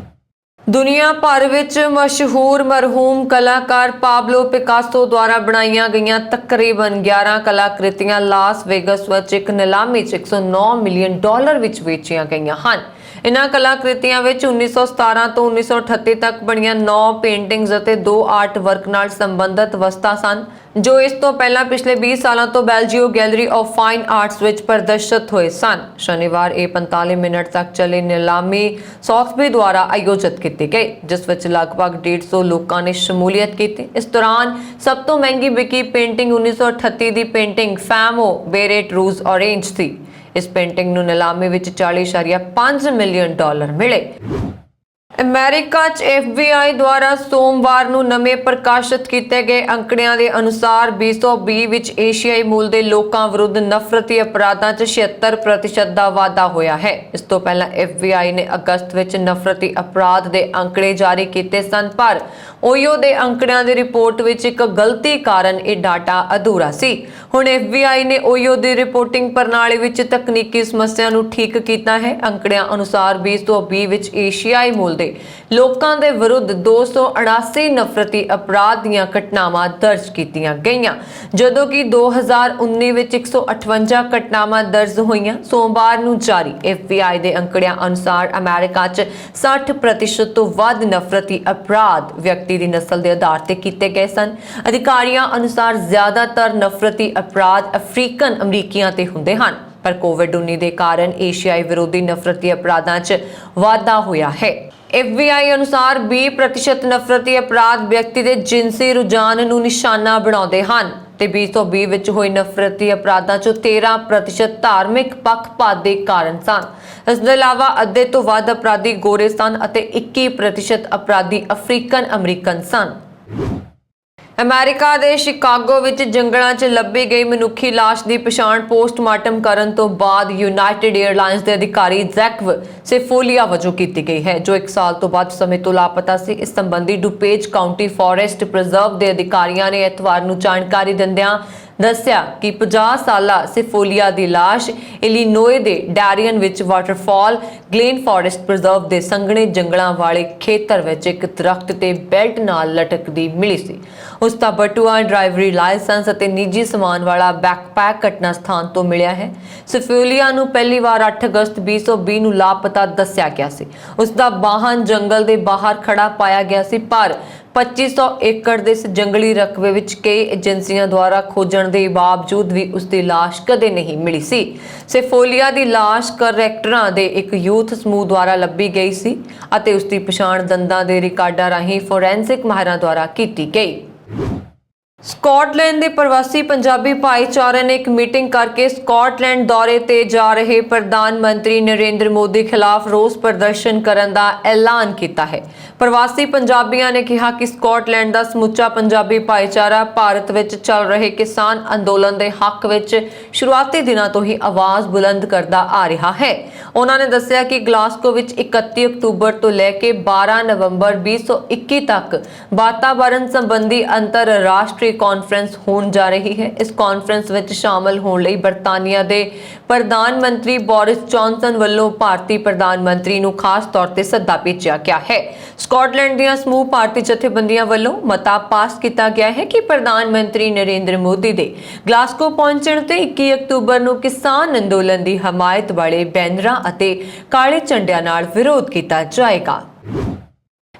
ਦੁਨੀਆ ਭਰ ਵਿੱਚ ਮਸ਼ਹੂਰ ਮਰਹੂਮ ਕਲਾਕਾਰ ਪਾਬਲੋ ਪਿਕਾਸੋ ਦੁਆਰਾ ਬਣਾਈਆਂ ਗਈਆਂ ਤਕਰੀਬਨ 11 ਕਲਾਕ੍ਰਿਤੀਆਂ ਲਾਸ ਵੇਗਸ ਵਿੱਚ ਇੱਕ ਨਿਲਾਮੀ 'ਚ $109 ਮਿਲੀਅਨ ਵਿੱਚ ਵੇਚੀਆਂ ਗਈਆਂ ਹਨ। ਇਨ੍ਹਾਂ ਕਲਾਕ੍ਰਿਤੀਆਂ ਵਿੱਚ 1917 ਤੋਂ 1938 ਤੱਕ ਬਣੀਆਂ 9 ਪੇਂਟਿੰਗਸ ਅਤੇ 2 ਆਰਟ ਵਰਕ ਨਾਲ ਸੰਬੰਧਿਤ ਵਸਤਾਂ ਸਨ, ਜੋ ਇਸ ਤੋਂ ਪਹਿਲਾਂ ਪਿਛਲੇ 20 ਸਾਲਾਂ ਤੋਂ ਬੈਲਜੀਓ ਗੈਲਰੀ ਆਫ ਫਾਈਨ ਆਰਟਸ ਵਿੱਚ ਪ੍ਰਦਰਸ਼ਿਤ ਹੋਏ ਸਨ। ਸ਼ਨੀਵਾਰ ਇਹ 45 ਮਿੰਟ ਤੱਕ ਚੱਲੀ ਨਿਲਾਮੀ ਸੌਥਬੀ ਦੁਆਰਾ ਆਯੋਜਿਤ ਕੀਤੀ ਗਈ, ਜਿਸ ਵਿੱਚ ਲਗਭਗ 150 ਲੋਕਾਂ ਨੇ ਸ਼ਮੂਲੀਅਤ ਕੀਤੀ। ਇਸ ਦੌਰਾਨ ਸਭ ਤੋਂ ਮਹਿੰਗੀ ਵਿਕੀ ਪੇਂਟਿੰਗ 1938 ਦੀ ਪੇਂਟਿੰਗ ਫੈਮੋ ਬੇਰੇਟ ਰੂਜ਼ ਔਰੇਂਜ ਸੀ। ਇਸ ਪੇਂਟਿੰਗ ਨੂੰ ਨਿਲਾਮੀ ਵਿੱਚ $40.5 ਮਿਲੀਅਨ ਮਿਲੇ। ਅਮਰੀਕਾ 'ਚ FBI ਦੁਆਰਾ ਸੋਮਵਾਰ ਨੂੰ ਨਵੇਂ ਪ੍ਰਕਾਸ਼ਿਤ ਕੀਤੇ ਗਏ ਅੰਕੜਿਆਂ ਦੇ ਅਨੁਸਾਰ 2020 ਵਿੱਚ ਏਸ਼ੀਆਈ ਮੂਲ ਦੇ ਲੋਕਾਂ ਵਿਰੁੱਧ ਨਫ਼ਰਤੀ ਅਪਰਾਧਾਂ 'ਚ 76% ਦਾ ਵਾਧਾ ਹੋਇਆ ਹੈ। ਇਸ ਤੋਂ ਪਹਿਲਾਂ FBI ਨੇ ਅਗਸਤ ਵਿੱਚ ਨਫ਼ਰਤੀ ਅਪਰਾਧ ਦੇ ਅੰਕੜੇ ਜਾਰੀ ਕੀਤੇ ਸਨ, ਪਰ ਓਯੋ ਦੇ ਅੰਕੜਿਆਂ ਦੀ ਰਿਪੋਰਟ ਵਿੱਚ ਇੱਕ ਗਲਤੀ ਕਾਰਨ ਇਹ ਡਾਟਾ ਅਧੂਰਾ ਸੀ। ਹੁਣ FBI ਨੇ ਓਯੋ ਦੀ ਰਿਪੋਰਟਿੰਗ ਪ੍ਰਣਾਲੀ ਵਿੱਚ ਤਕਨੀਕੀ ਸਮੱਸਿਆ ਨੂੰ ਠੀਕ ਕੀਤਾ ਹੈ। ਅੰਕੜਿਆਂ ਅਨੁਸਾਰ 2020 ਵਿੱਚ ਏਸ਼ੀਆਈ ਮੂਲ ਦੇ ਲੋਕਾਂ ਦੇ ਵਿਰੁੱਧ 279 ਨਫ਼ਰਤੀ ਅਪਰਾਧ ਦੀਆਂ ਘਟਨਾਵਾਂ ਦਰਜ ਕੀਤੀਆਂ ਗਈਆਂ, ਜਦੋਂ ਕਿ 2019 ਵਿੱਚ 158 ਘਟਨਾਵਾਂ ਦਰਜ ਹੋਈਆਂ। ਸੋਮਵਾਰ ਨੂੰ ਜਾਰੀ FBI ਦੇ ਅੰਕੜਿਆਂ ਅਨੁਸਾਰ ਅਮਰੀਕਾ 'ਚ 60% ਤੋਂ ਵੱਧ ਨਫ਼ਰਤੀ ਅਪਰਾਧ ਵਿਅਕਤੀ ਦੀ ਨਸਲ ਦੇ ਆਧਾਰ ਤੇ ਕੀਤੇ ਗਏ ਸਨ। ਅਧਿਕਾਰੀਆਂ ਅਨੁਸਾਰ ਜ਼ਿਆਦਾਤਰ ਨਫ਼ਰਤੀ ਅਪਰਾਧ ਅਫਰੀਕਨ ਅਮਰੀਕੀਆਂ ਤੇ ਹੁੰਦੇ ਹਨ, ਪਰ COVID-19 ਦੇ ਕਾਰਨ ਏਸ਼ੀਆਈ ਵਿਰੋਧੀ ਨਫ਼ਰਤੀ ਅਪਰਾਧਾਂ 'ਚ ਵਾਧਾ ਹੋਇਆ ਹੈ। FBI ਅਨੁਸਾਰ 20% ਨਫ਼ਰਤੀ ਅਪਰਾਧ ਵਿਅਕਤੀ ਦੇ ਜਿਨਸੀ ਰੁਝਾਨ ਨੂੰ ਨਿਸ਼ਾਨਾ ਬਣਾਉਂਦੇ ਹਨ ਤੇ 2020 ਵਿੱਚ ਹੋਏ ਨਫ਼ਰਤੀ ਅਪਰਾਧਾਂ 'ਚੋਂ 13% ਧਾਰਮਿਕ ਪੱਖਪਾਤ ਦੇ ਕਾਰਨ ਸਨ। ਇਸ ਦੇ ਇਲਾਵਾ ਅੱਧੇ ਤੋਂ ਵੱਧ ਅਪਰਾਧੀ ਗੋਰੇ ਸਨ ਅਤੇ 21% ਅਪਰਾਧੀ ਅਫਰੀਕਨ ਅਮਰੀਕਨ ਸਨ। ਅਮਰੀਕਾ ਦੇ ਸ਼ਿਕਾਗੋ ਵਿੱਚ ਜੰਗਲਾਂ 'ਚ ਲੱਭੀ ਗਈ ਮਨੁੱਖੀ ਲਾਸ਼ ਦੀ ਪਛਾਣ ਪੋਸਟਮਾਰਟਮ ਕਰਨ ਤੋਂ ਬਾਅਦ ਯੂਨਾਈਟਿਡ ਏਅਰਲਾਈਨਸ ਦੇ ਅਧਿਕਾਰੀ ਜ਼ੈਕਵ ਸੇਫੋਲੀਆ ਵਜੋਂ ਕੀਤੀ ਗਈ ਹੈ, ਜੋ 1 ਸਾਲ ਤੋਂ ਵੱਧ ਸਮੇਂ ਤੋਂ ਲਾਪਤਾ ਸੀ। ਇਸ ਸੰਬੰਧੀ ਡੁਪੇਜ ਕਾਉਂਟੀ ਫੋਰੈਸਟ ਪ੍ਰੀਜ਼ਰਵ ਦੇ ਅਧਿਕਾਰੀਆਂ ਨੇ ਐਤਵਾਰ ਨੂੰ ਜਾਣਕਾਰੀ ਦਿੰਦਿਆਂ ਦੱਸਿਆ ਕਿ 50 ਸਾਲਾ ਸੇਫੋਲੀਆ ਦੀ ਲਾਸ਼ ਇਲੀਨੋਏ ਦੇ ਡੈਰੀਅਨ ਵਿੱਚ ਵਾਟਰਫਾਲ ਗਲੇਨ ਫੋਰੈਸਟ ਪ੍ਰੀਜ਼ਰਵ ਦੇ ਸੰਘਣੇ ਜੰਗਲਾਂ ਵਾਲੇ ਖੇਤਰ ਵਿੱਚ ਇੱਕ ਦਰਖਤ ਤੇ ਬੈਲਟ ਨਾਲ ਲਟਕਦੀ ਮਿਲੀ ਸੀ। ਉਸ ਦਾ ਬਟੂਆ, ਡਰਾਈਵਰੀ ਲਾਇਸੈਂਸ ਅਤੇ ਨਿੱਜੀ ਸਮਾਨ ਵਾਲਾ ਬੈਕਪੈਕ ਘਟਨਾ ਸਥਾਨ ਤੋਂ ਮਿਲਿਆ ਹੈ। ਸੇਫੋਲੀਆ ਨੂੰ ਪਹਿਲੀ ਵਾਰ 8 ਅਗਸਤ 2020 ਨੂੰ ਲਾਪਤਾ ਦੱਸਿਆ ਗਿਆ ਸੀ। ਉਸ ਦਾ ਵਾਹਨ ਜੰਗਲ ਦੇ ਬਾਹਰ ਖੜਾ ਪਾਇਆ ਗਿਆ ਸੀ, ਪਰ 2500 ਏਕੜ ਦੇ ਇਸ ਜੰਗਲੀ ਰਕਬੇ ਵਿੱਚ ਕਈ ਏਜੰਸੀਆਂ ਦੁਆਰਾ ਖੋਜਣ ਦੇ ਬਾਵਜੂਦ ਵੀ ਉਸ ਦੀ ਲਾਸ਼ ਕਦੇ ਨਹੀਂ ਮਿਲੀ ਸੀ। ਸੇਫੋਲੀਆ ਦੀ ਲਾਸ਼ ਕਰੈਕਟਰਾਂ ਦੇ ਇੱਕ ਯੂਥ ਸਮੂਹ ਦੁਆਰਾ ਲੱਭੀ ਗਈ ਸੀ ਅਤੇ ਉਸ ਦੀ ਪਛਾਣ ਦੰਦਾਂ ਦੇ ਰਿਕਾਰਡਾਂ ਰਾਹੀਂ ਫੋਰੈਂਸਿਕ ਮਾਹਿਰਾਂ ਦੁਆਰਾ ਕੀਤੀ ਗਈ। ਸਕਾਟਲੈਂਡ ਦੇ ਪ੍ਰਵਾਸੀ ਪੰਜਾਬੀ ਭਾਈਚਾਰੇ ਨੇ ਇੱਕ ਮੀਟਿੰਗ ਕਰਕੇ ਸਕਾਟਲੈਂਡ ਦੌਰੇ ਤੇ ਜਾ ਰਹੇ ਪ੍ਰਧਾਨ ਮੰਤਰੀ ਨਰਿੰਦਰ ਮੋਦੀ ਖਿਲਾਫ ਰੋਸ ਪ੍ਰਦਰਸ਼ਨ ਕਰਨ ਦਾ ਐਲਾਨ ਕੀਤਾ ਹੈ। ਪ੍ਰਵਾਸੀ ਪੰਜਾਬੀਆਂ ਨੇ ਕਿਹਾ ਕਿ ਸਕਾਟਲੈਂਡ ਦਾ ਸਮੁੱਚਾ ਪੰਜਾਬੀ ਭਾਈਚਾਰਾ ਭਾਰਤ ਵਿੱਚ ਚੱਲ ਰਹੇ ਕਿਸਾਨ ਅੰਦੋਲਨ ਦੇ ਹੱਕ ਵਿੱਚ ਸ਼ੁਰੂਆਤੀ ਦਿਨਾਂ ਤੋਂ ਹੀ ਆਵਾਜ਼ ਬੁਲੰਦ ਕਰਦਾ ਆ ਰਿਹਾ ਹੈ। ਉਹਨਾਂ ਨੇ ਦੱਸਿਆ ਕਿ ਗਲਾਸਗੋ ਵਿੱਚ 31 ਅਕਤੂਬਰ ਤੋਂ ਲੈ ਕੇ 12 ਨਵੰਬਰ 2021 ਤੱਕ ਵਾਤਾਵਰਣ ਸੰਬੰਧੀ ਅੰਤਰਰਾਸ਼ਟਰੀ ਕਾਨਫਰੰਸ ਹੋਣ ਜਾ ਰਹੀ ਹੈ। ਇਸ ਕਾਨਫਰੰਸ ਵਿੱਚ ਸ਼ਾਮਲ ਹੋਣ ਲਈ ਬਰਤਾਨੀਆ ਦੇ ਪ੍ਰਧਾਨ ਮੰਤਰੀ ਬੋਰਿਸ ਜੌਨਸਨ ਵੱਲੋਂ ਭਾਰਤੀ ਪ੍ਰਧਾਨ ਮੰਤਰੀ ਨੂੰ ਖਾਸ ਤੌਰ ਤੇ ਸੱਦਾ ਭੇਜਿਆ ਗਿਆ ਹੈ। ਸਕਾਟਲੈਂਡ ਦੀਆਂ ਸਮੂਹ ਭਾਰਤੀ ਜਥੇਬੰਦੀਆਂ ਵੱਲੋਂ ਮਤਾ ਪਾਸ ਕੀਤਾ ਗਿਆ ਹੈ ਕਿ ਪ੍ਰਧਾਨ ਮੰਤਰੀ ਨਰਿੰਦਰ ਮੋਦੀ ਦੇ ਗਲਾਸਗੋ ਪਹੁੰਚਣ ਤੇ 21 ਅਕਤੂਬਰ ਨੂੰ ਕਿਸਾਨ ਅੰਦੋਲਨ ਦੀ ਹਮਾਇਤ ਵਾਲੇ ਬੈਨਰਾਂ ਅਤੇ ਕਾਲੇ ਝੰਡਿਆਂ ਨਾਲ ਵਿਰੋਧ ਕੀਤਾ ਜਾਏਗਾ।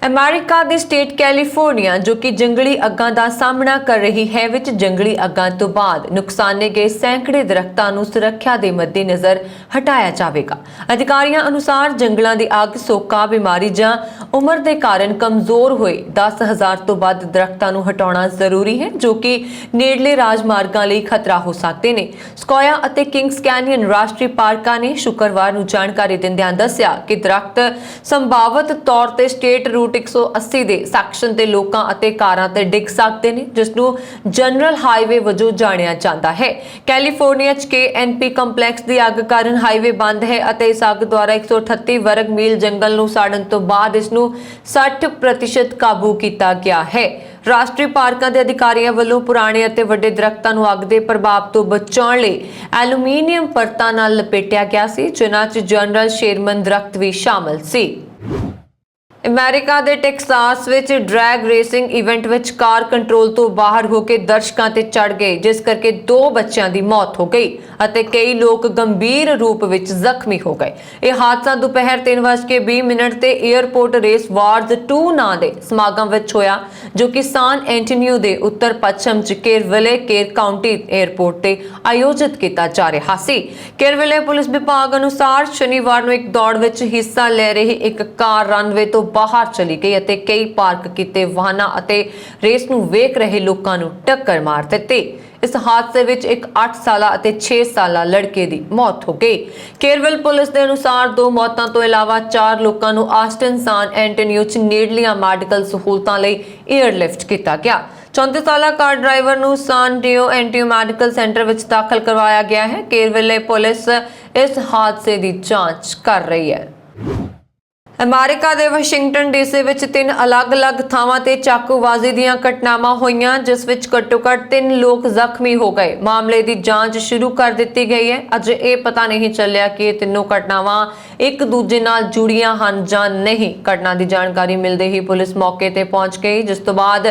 ਅਮਰੀਕਾ ਦੇ ਸਟੇਟ ਕੈਲੀਫੋਰਨੀਆ ਜੋ ਕਿ ਜੰਗਲੀ ਅੱਗਾਂ ਦਾ ਸਾਹਮਣਾ ਕਰ ਰਹੀ ਹੈ ਵਿੱਚ ਜੰਗਲੀ ਅੱਗਾਂ ਤੋਂ ਬਾਅਦ ਨੁਕਸਾਨੇ ਗਏ ਸੈਂਕੜੇ ਦਰਖਤਾਂ ਨੂੰ ਸੁਰੱਖਿਆ ਦੇ ਮੱਦੇਨਜ਼ਰ ਹਟਾਇਆ ਜਾਵੇਗਾ। ਅਧਿਕਾਰੀਆਂ ਅਨੁਸਾਰ ਜੰਗਲਾਂ ਦੀ ਅੱਗ, ਸੋਕਾ, ਬਿਮਾਰੀ ਜਾਂ ਉਮਰ ਦੇ ਕਾਰਨ ਕਮਜ਼ੋਰ ਹੋਏ 10,000 ਤੋਂ ਵੱਧ ਦਰਖਤਾਂ ਨੂੰ ਹਟਾਉਣਾ ਜ਼ਰੂਰੀ ਹੈ ਜੋ ਕਿ ਨੇੜਲੇ ਰਾਜਮਾਰਗਾਂ ਲਈ ਖਤਰਾ ਹੋ ਸਕਦੇ ਨੇ। ਸਕੋਇਆ ਅਤੇ ਕਿੰਗਸ ਕੈਨੀਅਨ ਰਾਸ਼ਟਰੀ ਪਾਰਕਾਂ ਨੇ ਸ਼ੁੱਕਰਵਾਰ ਨੂੰ ਜਾਣਕਾਰੀ ਦਿੰਦਿਆਂ ਦੱਸਿਆ ਕਿ ਦਰਖਤ ਸੰਭਾਵਤ ਤੌਰ ਤੇ ਸਟੇਟ ਰੂਟ 180 ਦੇ ਸੈਕਸ਼ਨ ਤੇ ਲੋਕਾਂ ਅਤੇ ਕਾਰਾਂ ਤੇ ਡਿੱਗ ਸਕਦੇ ਨੇ ਜਿਸ ਨੂੰ ਜਨਰਲ ਹਾਈਵੇ ਵਜੋਂ ਜਾਣਿਆ ਜਾਂਦਾ ਹੈ। ਕੈਲੀਫੋਰਨੀਆ 'ਚ KNP ਕੰਪਲੈਕਸ ਦੀ ਅੱਗ ਕਾਰਨ ਹਾਈਵੇ ਬੰਦ ਹੈ ਅਤੇ ਇਸ ਅੱਗ ਦੁਆਰਾ 138 ਵਰਗ ਮੀਲ ਜੰਗਲ ਨੂੰ ਸਾੜਨ ਤੋਂ ਬਾਅਦ ਇਸ ਨੂੰ 60% ਕਾਬੂ ਕੀਤਾ ਗਿਆ ਹੈ। ਰਾਸ਼ਟਰੀ ਪਾਰਕਾਂ ਦੇ ਅਧਿਕਾਰੀਆਂ ਵੱਲੋਂ ਪੁਰਾਣੇ ਅਤੇ ਵੱਡੇ ਦਰਖਤਾਂ ਨੂੰ ਅੱਗ ਦੇ ਪ੍ਰਭਾਵ ਤੋਂ ਬਚਾਉਣ ਲਈ ਐਲੂਮੀਨੀਅਮ ਪਰਤਾਂ ਨਾਲ ਲਪੇਟਿਆ ਗਿਆ ਸੀ ਜਿਨ੍ਹਾਂ 'ਚ ਜਨਰਲ ਸ਼ੇਰਮਨ ਦਰਖਤ ਵੀ ਸ਼ਾਮਲ ਸੀ। ਅਮਰੀਕਾ ਦੇ ਟੈਕਸਾਸ ਵਿੱਚ ਡਰੈਗ ਰੇਸਿੰਗ ਇਵੈਂਟ ਵਿੱਚ ਕਾਰ ਕੰਟਰੋਲ ਤੋਂ ਬਾਹਰ ਹੋ ਕੇ ਦਰਸ਼ਕਾਂ ਤੇ ਚੜ ਗਈ ਜਿਸ ਕਰਕੇ 2 ਬੱਚਿਆਂ ਦੀ ਮੌਤ ਹੋ ਗਈ ਅਤੇ ਕਈ ਲੋਕ ਗੰਭੀਰ ਰੂਪ ਵਿੱਚ ਜ਼ਖਮੀ ਹੋ ਗਏ। ਇਹ ਹਾਦਸਾ ਦੁਪਹਿਰ 3:20 ਤੇ 에ਅਰਪੋਰਟ ਰੇਸ ਵਾਰਜ਼ 2 ਨਾਂ ਦੇ ਸਮਾਗਮ ਵਿੱਚ ਹੋਇਆ ਜੋ ਕਿ ਸਾਨ ਐਂਟੋਨੀਓ ਦੇ ਉੱਤਰ ਪੱਛਮ ਚ ਕੇਰਵਲੇ ਕੇਰ ਕਾਉਂਟੀ 에ਅਰਪੋਰਟ ਤੇ ਆਯੋਜਿਤ ਕੀਤਾ ਜਾ ਰਿਹਾ ਸੀ। ਕੇਰਵਲੇ ਪੁਲਿਸ ਵਿਭਾਗ ਅਨੁਸਾਰ ਸ਼ਨੀਵਾਰ ਨੂੰ ਇੱਕ ਦੌੜ ਵਿੱਚ ਹਿੱਸਾ ਲੈ ਰਹੀ ਇੱਕ ਕਾਰ ਰਨਵੇ ਤੋਂ ਬਾਹਰ ਚਲੀ ਗਈ ਅਤੇ ਕਈ ਪਾਰਕ ਕੀਤੇ ਵਾਹਨਾਂ ਅਤੇ ਰੇਸ ਨੂੰ ਵੇਖ ਰਹੇ ਲੋਕਾਂ ਨੂੰ ਟੱਕਰ ਮਾਰ ਦਿੱਤੀ। ਇਸ ਹਾਦਸੇ ਵਿੱਚ ਇੱਕ 8 ਸਾਲਾ ਅਤੇ 6 ਸਾਲਾ ਲੜਕੇ ਦੀ ਮੌਤ ਹੋ ਗਈ। ਕੇਰਵਲ ਪੁਲਿਸ ਦੇ ਅਨੁਸਾਰ 2 ਮੌਤਾਂ ਤੋਂ ਇਲਾਵਾ 4 ਲੋਕਾਂ ਨੂੰ ਆਸਟਨ ਸਾਨ ਐਂਟੋਨੀਓ 'ਚ ਨੇੜਲੀਆਂ ਮੈਡੀਕਲ ਸਹੂਲਤਾਂ ਲਈ 에ਅਰਲਿਫਟ ਕੀਤਾ ਗਿਆ। 34 ਸਾਲਾ ਕਾਰ ਡਰਾਈਵਰ ਨੂੰ ਸਾਨ ਡਿਓ ਐਂਟੀਓ ਮੈਡੀਕਲ ਸੈਂਟਰ ਵਿੱਚ ਦਾਖਲ ਕਰਵਾਇਆ ਗਿਆ ਹੈ। ਕੇਰਵਲੇ ਪੁਲਿਸ ਇਸ ਹਾਦਸੇ ਦੀ ਜਾਂਚ ਕਰ ਰਹੀ ਹੈ। ਅਮਰੀਕਾ ਦੇ ਵਾਸ਼ਿੰਗਟਨ ਡੀਸੀ ਵਿੱਚ 3 ਅਲੱਗ-ਅਲੱਗ ਥਾਵਾਂ ਤੇ ਚਾਕੂਬਾਜ਼ੀ ਦੀਆਂ ਘਟਨਾਵਾਂ ਹੋਈਆਂ ਜਿਸ ਵਿੱਚ ਘੱਟੋ-ਘੱਟ 3 ਲੋਕ ਜ਼ਖਮੀ ਹੋ ਗਏ। ਮਾਮਲੇ ਦੀ ਜਾਂਚ ਸ਼ੁਰੂ ਕਰ ਦਿੱਤੀ ਗਈ ਹੈ। ਅਜੇ ਇਹ ਪਤਾ ਨਹੀਂ ਚੱਲਿਆ ਕਿ ਇਹ ਤਿੰਨੋਂ ਘਟਨਾਵਾਂ ਇੱਕ ਦੂਜੇ ਨਾਲ ਜੁੜੀਆਂ ਹਨ ਜਾਂ ਨਹੀਂ। ਘਟਨਾ ਦੀ ਜਾਣਕਾਰੀ ਮਿਲਦੇ ਹੀ ਪੁਲਿਸ ਮੌਕੇ ਤੇ ਪਹੁੰਚ ਗਈ ਜਿਸ ਤੋਂ ਬਾਅਦ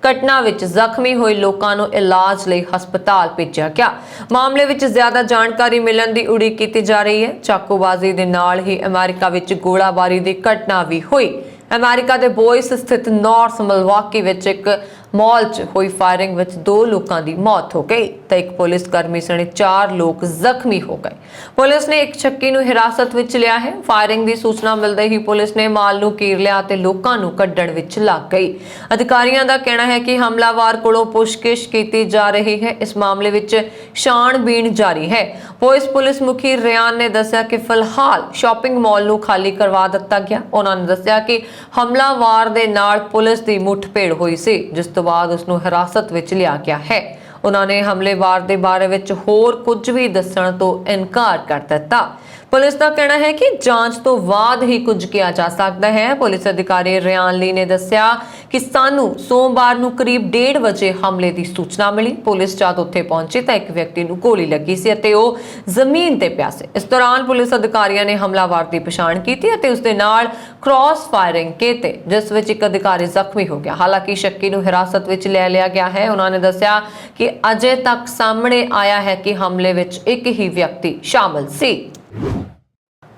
ਘਟਨਾ ਵਿੱਚ ਜ਼ਖਮੀ ਹੋਏ ਲੋਕਾਂ ਨੂੰ ਇਲਾਜ ਲਈ ਹਸਪਤਾਲ ਭੇਜਿਆ ਗਿਆ। ਮਾਮਲੇ ਵਿੱਚ ਜ਼ਿਆਦਾ ਜਾਣਕਾਰੀ ਮਿਲਣ ਦੀ ਉਡੀਕ ਕੀਤੀ ਜਾ ਰਹੀ ਹੈ। ਚਾਕੂਬਾਜ਼ੀ ਦੇ ਨਾਲ ਹੀ ਅਮਰੀਕਾ ਵਿੱਚ ਗੋਲਾਬਾਰੀ ਦੀ ਘਟਨਾ ਵੀ ਹੋਈ। ਅਮਰੀਕਾ ਦੇ ਬੋਇਸ ਸਥਿਤ ਨਾਰਥ ਮਿਲਵਾਕੀ ਵਿੱਚ ਇੱਕ ਮਾਲ 'ਚ ਹੋਈ ਫਾਇਰਿੰਗ ਵਿੱਚ 2 ਲੋਕਾਂ ਦੀ ਮੌਤ ਹੋ ਗਈ ਤਾਂ ਇੱਕ ਪੁਲਿਸ ਕਰਮੀ ਸਣੇ 4 ਲੋਕ ਜ਼ਖਮੀ ਹੋ ਗਏ। ਪੁਲਿਸ ਨੇ ਇੱਕ ਸ਼ੱਕੀ ਨੂੰ ਹਿਰਾਸਤ ਵਿੱਚ ਲਿਆ ਹੈ। ਫਾਇਰਿੰਗ ਦੀ ਸੂਚਨਾ ਮਿਲਦੇ ਹੀ ਪੁਲਿਸ ਨੇ ਮਾਲ ਨੂੰ ਘੇਰ ਲਿਆ ਤੇ ਲੋਕਾਂ ਨੂੰ ਕੱਢਣ ਵਿੱਚ ਲੱਗ ਗਈ। ਅਧਿਕਾਰੀਆਂ ਦਾ ਕਹਿਣਾ ਹੈ ਕਿ ਹਮਲਾਵਰ ਕੋਲੋਂ ਪੁੱਛਗਿੱਛ ਕੀਤੀ ਜਾ ਰਹੀ ਹੈ। ਇਸ ਮਾਮਲੇ ਵਿੱਚ ਛਾਣਬੀਣ ਜਾਰੀ ਹੈ। ਪੁਲਿਸ ਮੁਖੀ ਰਿਆਨ ਨੇ ਦੱਸਿਆ ਕਿ ਫਿਲਹਾਲ ਸ਼ਾਪਿੰਗ ਮਾਲ ਨੂੰ ਖਾਲੀ ਕਰਵਾ ਦਿੱਤਾ ਗਿਆ। ਉਹਨਾਂ ਨੇ ਦੱਸਿਆ ਕਿ ਹਮਲਾਵਰ ਦੇ ਨਾਲ ਪੁਲਿਸ ਦੀ ਮੁੱਠਭੇੜ ਹੋਈ ਸੀ ਜਿਸ ਤੋਂ ਬਾਅਦ ਉਸ ਨੂੰ ਹਿਰਾਸਤ ਵਿੱਚ ਲਿਆ ਗਿਆ ਹੈ। ਉਹਨਾਂ ਨੇ ਹਮਲੇਵਾਰ ਦੇ ਬਾਰੇ ਵਿੱਚ ਹੋਰ ਕੁਝ ਵੀ ਦੱਸਣ ਤੋਂ ਇਨਕਾਰ ਕਰ ਦਿੱਤਾ। ਪੁਲਿਸ ਦਾ ਕਹਿਣਾ ਹੈ ਕਿ ਜਾਂਚ ਤੋਂ ਬਾਅਦ ਹੀ ਕੁਝ ਕੀਤਾ ਜਾ ਸਕਦਾ ਹੈ। ਪੁਲਿਸ ਅਧਿਕਾਰੀ ਰਿਆਨ ਲੀ ਨੇ ਦੱਸਿਆ ਕਿ ਸਾਨੂੰ ਸੋਮਵਾਰ ਨੂੰ ਕਰੀਬ 1:30 ਵਜੇ ਹਮਲੇ ਦੀ ਸੂਚਨਾ ਮਿਲੀ। ਪੁਲਿਸ ਜਦ ਉੱਥੇ ਪਹੁੰਚੀ ਤਾਂ ਇੱਕ ਵਿਅਕਤੀ ਨੂੰ ਗੋਲੀ ਲੱਗੀ ਸੀ ਅਤੇ ਉਹ ਜ਼ਮੀਨ ਤੇ ਪਿਆ ਸੀ। ਇਸ ਦੌਰਾਨ ਪੁਲਿਸ ਅਧਿਕਾਰੀਆਂ ਨੇ ਹਮਲਾਵਰ ਦੀ ਪਛਾਣ ਕੀਤੀ ਅਤੇ ਉਸ ਦੇ ਨਾਲ ਕ੍ਰਾਸ ਫਾਇਰਿੰਗ ਕੀਤੀ ਜਿਸ ਵਿੱਚ ਇੱਕ ਅਧਿਕਾਰੀ ਜ਼ਖਮੀ ਹੋ ਗਿਆ। ਹਾਲਾਂਕਿ ਸ਼ੱਕੀ ਨੂੰ ਹਿਰਾਸਤ ਵਿੱਚ ਲੈ ਲਿਆ ਗਿਆ ਹੈ। ਉਹਨਾਂ ਨੇ ਦੱਸਿਆ ਕਿ ਅਜੇ ਤੱਕ ਸਾਹਮਣੇ ਆਇਆ ਹੈ ਕਿ ਹਮਲੇ ਵਿੱਚ ਇੱਕ ਹੀ ਵਿਅਕਤੀ ਸ਼ਾਮਲ ਸੀ।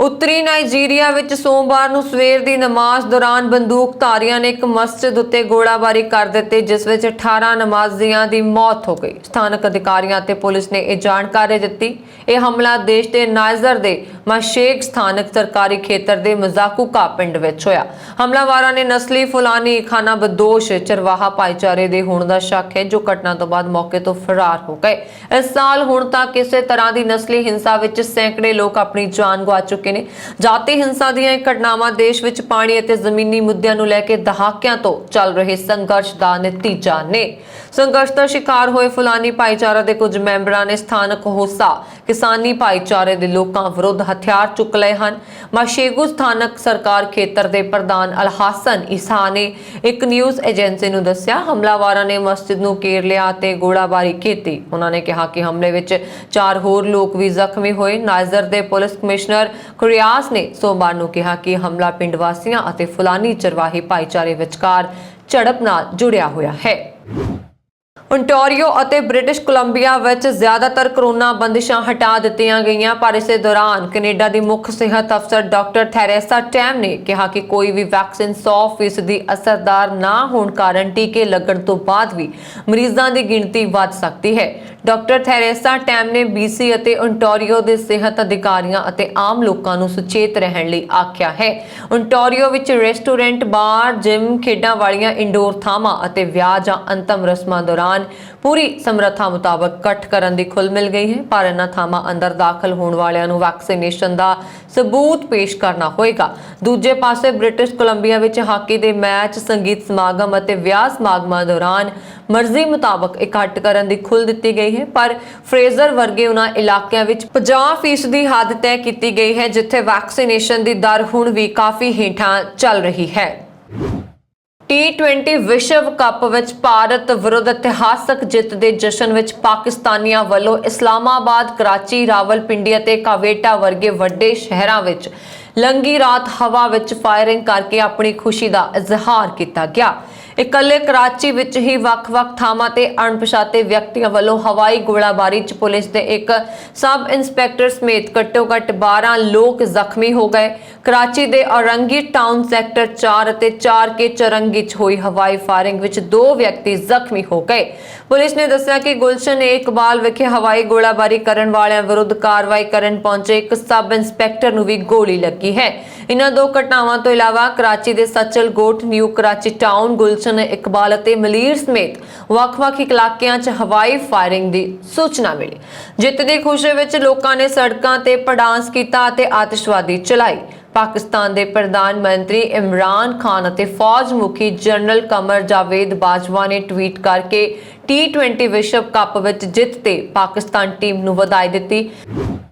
ਉੱਤਰੀ ਨਾਈਜੀਰੀਆ ਵਿੱਚ ਸੋਮਵਾਰ ਨੂੰ ਸਵੇਰ ਦੀ ਨਮਾਜ਼ ਦੌਰਾਨ ਬੰਦੂਕਧਾਰੀਆਂ ਨੇ ਇੱਕ ਮਸਜਿਦ ਉੱਤੇ ਗੋਲਾਬਾਰੀ ਕਰ ਦਿੱਤੀ, ਜਿਸ ਵਿੱਚ 18 ਨਮਾਜ਼ੀਆਂ ਦੀ ਮੌਤ ਹੋ ਗਈ। ਸਥਾਨਕ ਅਧਿਕਾਰੀਆਂ ਅਤੇ ਪੁਲਿਸ ਨੇ ਇਹ ਜਾਣਕਾਰੀ ਦਿੱਤੀ। ਇਹ ਹਮਲਾ ਦੇਸ਼ ਦੇ ਨਾਈਜਰ ਦੇ ਮਾਸ਼ੇਕ ਸਥਾਨਕ ਸਰਕਾਰੀ ਖੇਤਰ ਦੇ ਮਜ਼ਾਕੂਕਾ ਪਿੰਡ ਵਿੱਚ ਹੋਇਆ। ਹਮਲਾਵਰਾਂ ਨੇ ਨਸਲੀ ਫੁਲਾਨੀ ਖਾਨਾ ਬਦੋਸ਼ ਚਰਵਾਹਾ ਭਾਈਚਾਰੇ ਦੇ ਹੋਣ ਦਾ ਸ਼ੱਕ ਹੈ, ਜੋ ਘਟਨਾ ਤੋਂ ਬਾਅਦ ਮੌਕੇ ਤੋਂ ਫਰਾਰ ਹੋ ਗਏ। ਇਸ ਸਾਲ ਹੁਣ ਤੱਕ ਕਿਸੇ ਤਰ੍ਹਾਂ ਦੀ ਨਸਲੀ ਹਿੰਸਾ ਵਿੱਚ ਸੈਂਕੜੇ ਲੋਕ ਆਪਣੀ ਜਾਨ ਗਵਾ ਚੁੱਕੇ ਨੇ। ਜਾਤੀ ਹਿੰਸਾ ਦੀਆਂ ਇਹ ਘਟਨਾਵਾਂ ਦੇਸ਼ ਵਿੱਚ ਪਾਣੀ ਅਤੇ ਜ਼ਮੀਨੀ ਮੁੱਦਿਆਂ ਨੂੰ ਲੈ ਕੇ ਦਹਾਕਿਆਂ ਤੋਂ ਚੱਲ ਰਹੇ ਸੰਘਰਸ਼ ਦਾ ਨਤੀਜਾ ਨੇ। ਸੰਘਰਸ਼ ਦਾ ਸ਼ਿਕਾਰ ਹੋਏ ਫੁਲਾਨੀ ਭਾਈਚਾਰਾ ਦੇ ਕੁਝ ਮੈਂਬਰਾਂ ਨੇ ਸਥਾਨਕ ਹੋਸਾ ਕਿਸਾਨੀ ਭਾਈਚਾਰੇ ਦੇ ਲੋਕਾਂ ਵਿਰੁੱਧ ਹਥਿਆਰ ਚੁੱਕ ਲਏ ਹਨ। ਮਾਸ਼ੇਗੂ ਸਥਾਨਕ ਸਰਕਾਰ ਖੇਤਰ ਦੇ ਪ੍ਰਧਾਨ ਅਲਹਾਸਨ ਇਸਾ ਨੇ ਇੱਕ ਨਿਊਜ਼ ਏਜੰਸੀ ਨੂੰ ਦੱਸਿਆ, ਹਮਲਾਵਰਾਂ ਨੇ ਮਸਜਿਦ ਨੂੰ ਘੇਰ ਲਿਆ ਅਤੇ ਗੋਲਾਬਾਰੀ ਕੀਤੀ। ਉਹਨਾਂ ਨੇ ਕਿਹਾ ਕਿ ਹਮਲੇ ਵਿੱਚ 4 ਹੋਰ ਲੋਕ ਵੀ ਜ਼ਖਮੀ ਹੋਏ। ਨਾਈਜਰ ਦੇ ਪੁਲਿਸ ਕਮਿਸ਼ਨਰ ਕੁਰੀਆਸ ਨੇ ਸੋਮਵਾਰ ਨੂੰ ਕਿਹਾ ਕਿ ਹਮਲਾ ਪਿੰਡ ਵਾਸੀਆਂ ਅਤੇ ਫੁਲਾਨੀ ਚਰਵਾਹੀ ਭਾਈਚਾਰੇ ਵਿਚਕਾਰ ਝੜਪ ਨਾਲ ਜੁੜਿਆ ਹੋਇਆ ਹੈ। ਓਨਟਾਰੀਓ ਅਤੇ ਬ੍ਰਿਟਿਸ਼ ਕੋਲੰਬੀਆ ਵਿੱਚ ਜ਼ਿਆਦਾਤਰ ਕੋਰੋਨਾ ਬੰਦਿਸ਼ਾਂ ਹਟਾ ਦਿੱਤੀਆਂ ਗਈਆਂ, ਪਰ ਇਸੇ ਦੌਰਾਨ ਕੈਨੇਡਾ ਦੀ ਮੁੱਖ ਸਿਹਤ ਅਫਸਰ ਡਾਕਟਰ ਥੈਰੇਸਾ ਟੈਮ ਨੇ ਕਿਹਾ ਕਿ ਕੋਈ ਵੀ ਵੈਕਸੀਨ 100% ਅਸਰਦਾਰ ਨਾ ਹੋਣ ਕਾਰਨ ਟੀਕੇ ਲੱਗਣ ਤੋਂ ਬਾਅਦ ਵੀ ਮਰੀਜ਼ਾਂ ਦੀ ਗਿਣਤੀ ਵੱਧ ਸਕਦੀ ਹੈ। ਡਾਕਟਰ ਥੈਰੇਸਾ ਟੈਮ ਨੇ BC ਅਤੇ ਓਨਟਾਰੀਓ ਦੇ ਸਿਹਤ ਅਧਿਕਾਰੀਆਂ ਅਤੇ ਆਮ ਲੋਕਾਂ ਨੂੰ ਸੁਚੇਤ ਰਹਿਣ ਲਈ ਆਖਿਆ ਹੈ। ਓਨਟਾਰੀਓ ਵਿੱਚ ਰੈਸਟੋਰੈਂਟ, ਬਾਰ, ਜਿਮ, ਖੇਡਾਂ ਵਾਲੀਆਂ ਇੰਡੋਰ ਥਾਵਾਂ ਅਤੇ ਵਿਆਹ ਜਾਂ ਅੰਤਮ ਰਸਮਾਂ ਦੌਰਾਨ ਪੂਰੀ ਸਮਰੱਥਾ ਮੁਤਾਬਕ ਇਕੱਠ ਕਰਨ ਦੀ ਖੁੱਲ੍ਹ ਮਿਲ ਗਈ ਹੈ, ਪਰ ਇਹਨਾਂ ਥਾਵਾਂ ਅੰਦਰ ਦਾਖਲ ਹੋਣ ਵਾਲਿਆਂ ਨੂੰ ਵੈਕਸੀਨੇਸ਼ਨ ਦਾ ਸਬੂਤ ਪੇਸ਼ ਕਰਨਾ ਹੋਏਗਾ। ਦੂਜੇ ਪਾਸੇ ਬ੍ਰਿਟਿਸ਼ ਕੋਲੰਬੀਆ ਵਿੱਚ ਹਾਕੀ ਦੇ ਮੈਚ, ਸੰਗੀਤ ਸਮਾਗਮ ਅਤੇ ਵਿਆਹ ਸਮਾਗਮਾਂ ਦੌਰਾਨ ਮਰਜ਼ੀ ਮੁਤਾਬਕ ਇਕੱਠ ਕਰਨ ਦੀ ਖੁੱਲ੍ਹ ਦਿੱਤੀ ਗਈ ਹੈ, ਪਰ ਫਰੇਜ਼ਰ ਵਰਗੇ ਉਹਨਾਂ ਇਲਾਕਿਆਂ ਵਿੱਚ 50% ਦੀ ਹੱਦ ਤੈਅ ਕੀਤੀ ਗਈ ਹੈ ਜਿੱਥੇ ਵੈਕਸੀਨੇਸ਼ਨ ਦੀ ਦਰ ਹੁਣ ਵੀ ਕਾਫੀ ਹੇਠਾਂ ਚੱਲ ਰਹੀ ਹੈ। T20 ਵਿਸ਼ਵ ਕੱਪ ਵਿੱਚ ਭਾਰਤ ਵਿਰੁੱਧ ਇਤਿਹਾਸਕ ਜਿੱਤ ਦੇ ਜਸ਼ਨ ਵਿੱਚ ਪਾਕਿਸਤਾਨੀਆਂ ਵੱਲੋਂ ਇਸਲਾਮਾਬਾਦ, ਕਰਾਚੀ, ਰਾਵਲਪਿੰਡੀ ਅਤੇ ਕਾਵੇਟਾ ਵਰਗੇ ਵੱਡੇ ਸ਼ਹਿਰਾਂ ਵਿੱਚ ਲੰਘੀ ਰਾਤ ਹਵਾ ਵਿੱਚ ਫਾਇਰਿੰਗ ਕਰਕੇ ਆਪਣੀ ਖੁਸ਼ੀ ਦਾ ਇਜ਼ਹਾਰ ਕੀਤਾ ਗਿਆ। ਇਕੱਲੇ ਕਰਾਚੀ ਵਿੱਚ ਹੀ ਵੱਖ-ਵੱਖ ਥਾਵਾਂ ਤੇ ਅਣਪਛਾਤੇ ਵਿਅਕਤੀਆਂ ਵੱਲੋਂ ਹਵਾਈ ਗੋਲਾਬਾਰੀ 'ਚ ਪੁਲਿਸ ਦੇ ਇੱਕ ਸਬ ਇੰਸਪੈਕਟਰ ਸਮੇਤ ਘੱਟੋ-ਘੱਟ 12 ਲੋਕ ਜ਼ਖਮੀ ਹੋ ਗਏ। ਕਰਾਚੀ ਦੇ ਔਰੰਗੀ ਟਾਊਨ ਸੈਕਟਰ 4 ਅਤੇ 4K ਚਰੰਗੀ 'ਚ ਹੋਈ ਹਵਾਈ ਫਾਇਰਿੰਗ ਵਿੱਚ 2 ਵਿਅਕਤੀ ਜ਼ਖਮੀ ਹੋ ਗਏ। ਪੁਲਿਸ ਨੇ ਦੱਸਿਆ ਕਿ ਗੁਲਸ਼ਨ-ਏ-ਇਕਬਾਲ ਵਿਖੇ ਹਵਾਈ ਗੋਲਾਬਾਰੀ ਕਰਨ ਵਾਲਿਆਂ ਵਿਰੁੱਧ ਕਾਰਵਾਈ ਕਰਨ ਪਹੁੰਚੇ ਇੱਕ ਸਬ ਇੰਸਪੈਕਟਰ ਨੂੰ ਵੀ ਗੋਲੀ ਲੱਗੀ ਹੈ। ਇਹਨਾਂ 2 ਘਟਨਾਵਾਂ ਤੋਂ ਇਲਾਵਾ ਕਰਾਚੀ ਦੇ ਸਚਲਗੋਟ, ਨਿਊ ਕਰਾਚੀ ਟਾਊਨ, ਗੁਲਸ਼ਨ-ਏ-ਇਕਬਾਲ ਅਤੇ ਮਲੀਰ ਸਮੇਤ ਵੱਖ-ਵੱਖ ਇਲਾਕਿਆਂ 'ਚ ਹਵਾਈ ਫਾਇਰਿੰਗ ਦੀ ਸੂਚਨਾ ਮਿਲੀ। ਜਿੱਤ ਦੀ ਖੁਸ਼ੀ ਵਿੱਚ ਲੋਕਾਂ ਨੇ ਸੜਕਾਂ ਤੇ ਡਾਂਸ ਕੀਤਾ ਅਤੇ ਆਤਿਸ਼ਬਾਜ਼ੀ ਚਲਾਈ। ਪਾਕਿਸਤਾਨ ਦੇ ਪ੍ਰਧਾਨ ਮੰਤਰੀ ਇਮਰਾਨ ਖਾਨ ਅਤੇ ਫੌਜ ਮੁਖੀ ਜਨਰਲ ਕਮਰ ਜਾਵੇਦ ਬਾਜਵਾ ਨੇ ਟਵੀਟ ਕਰਕੇ T20 ਵਿਸ਼ਵ ਕੱਪ ਵਿੱਚ ਜਿੱਤ ਤੇ ਪਾਕਿਸਤਾਨ ਟੀਮ ਨੂੰ ਵਧਾਈ ਦਿੱਤੀ।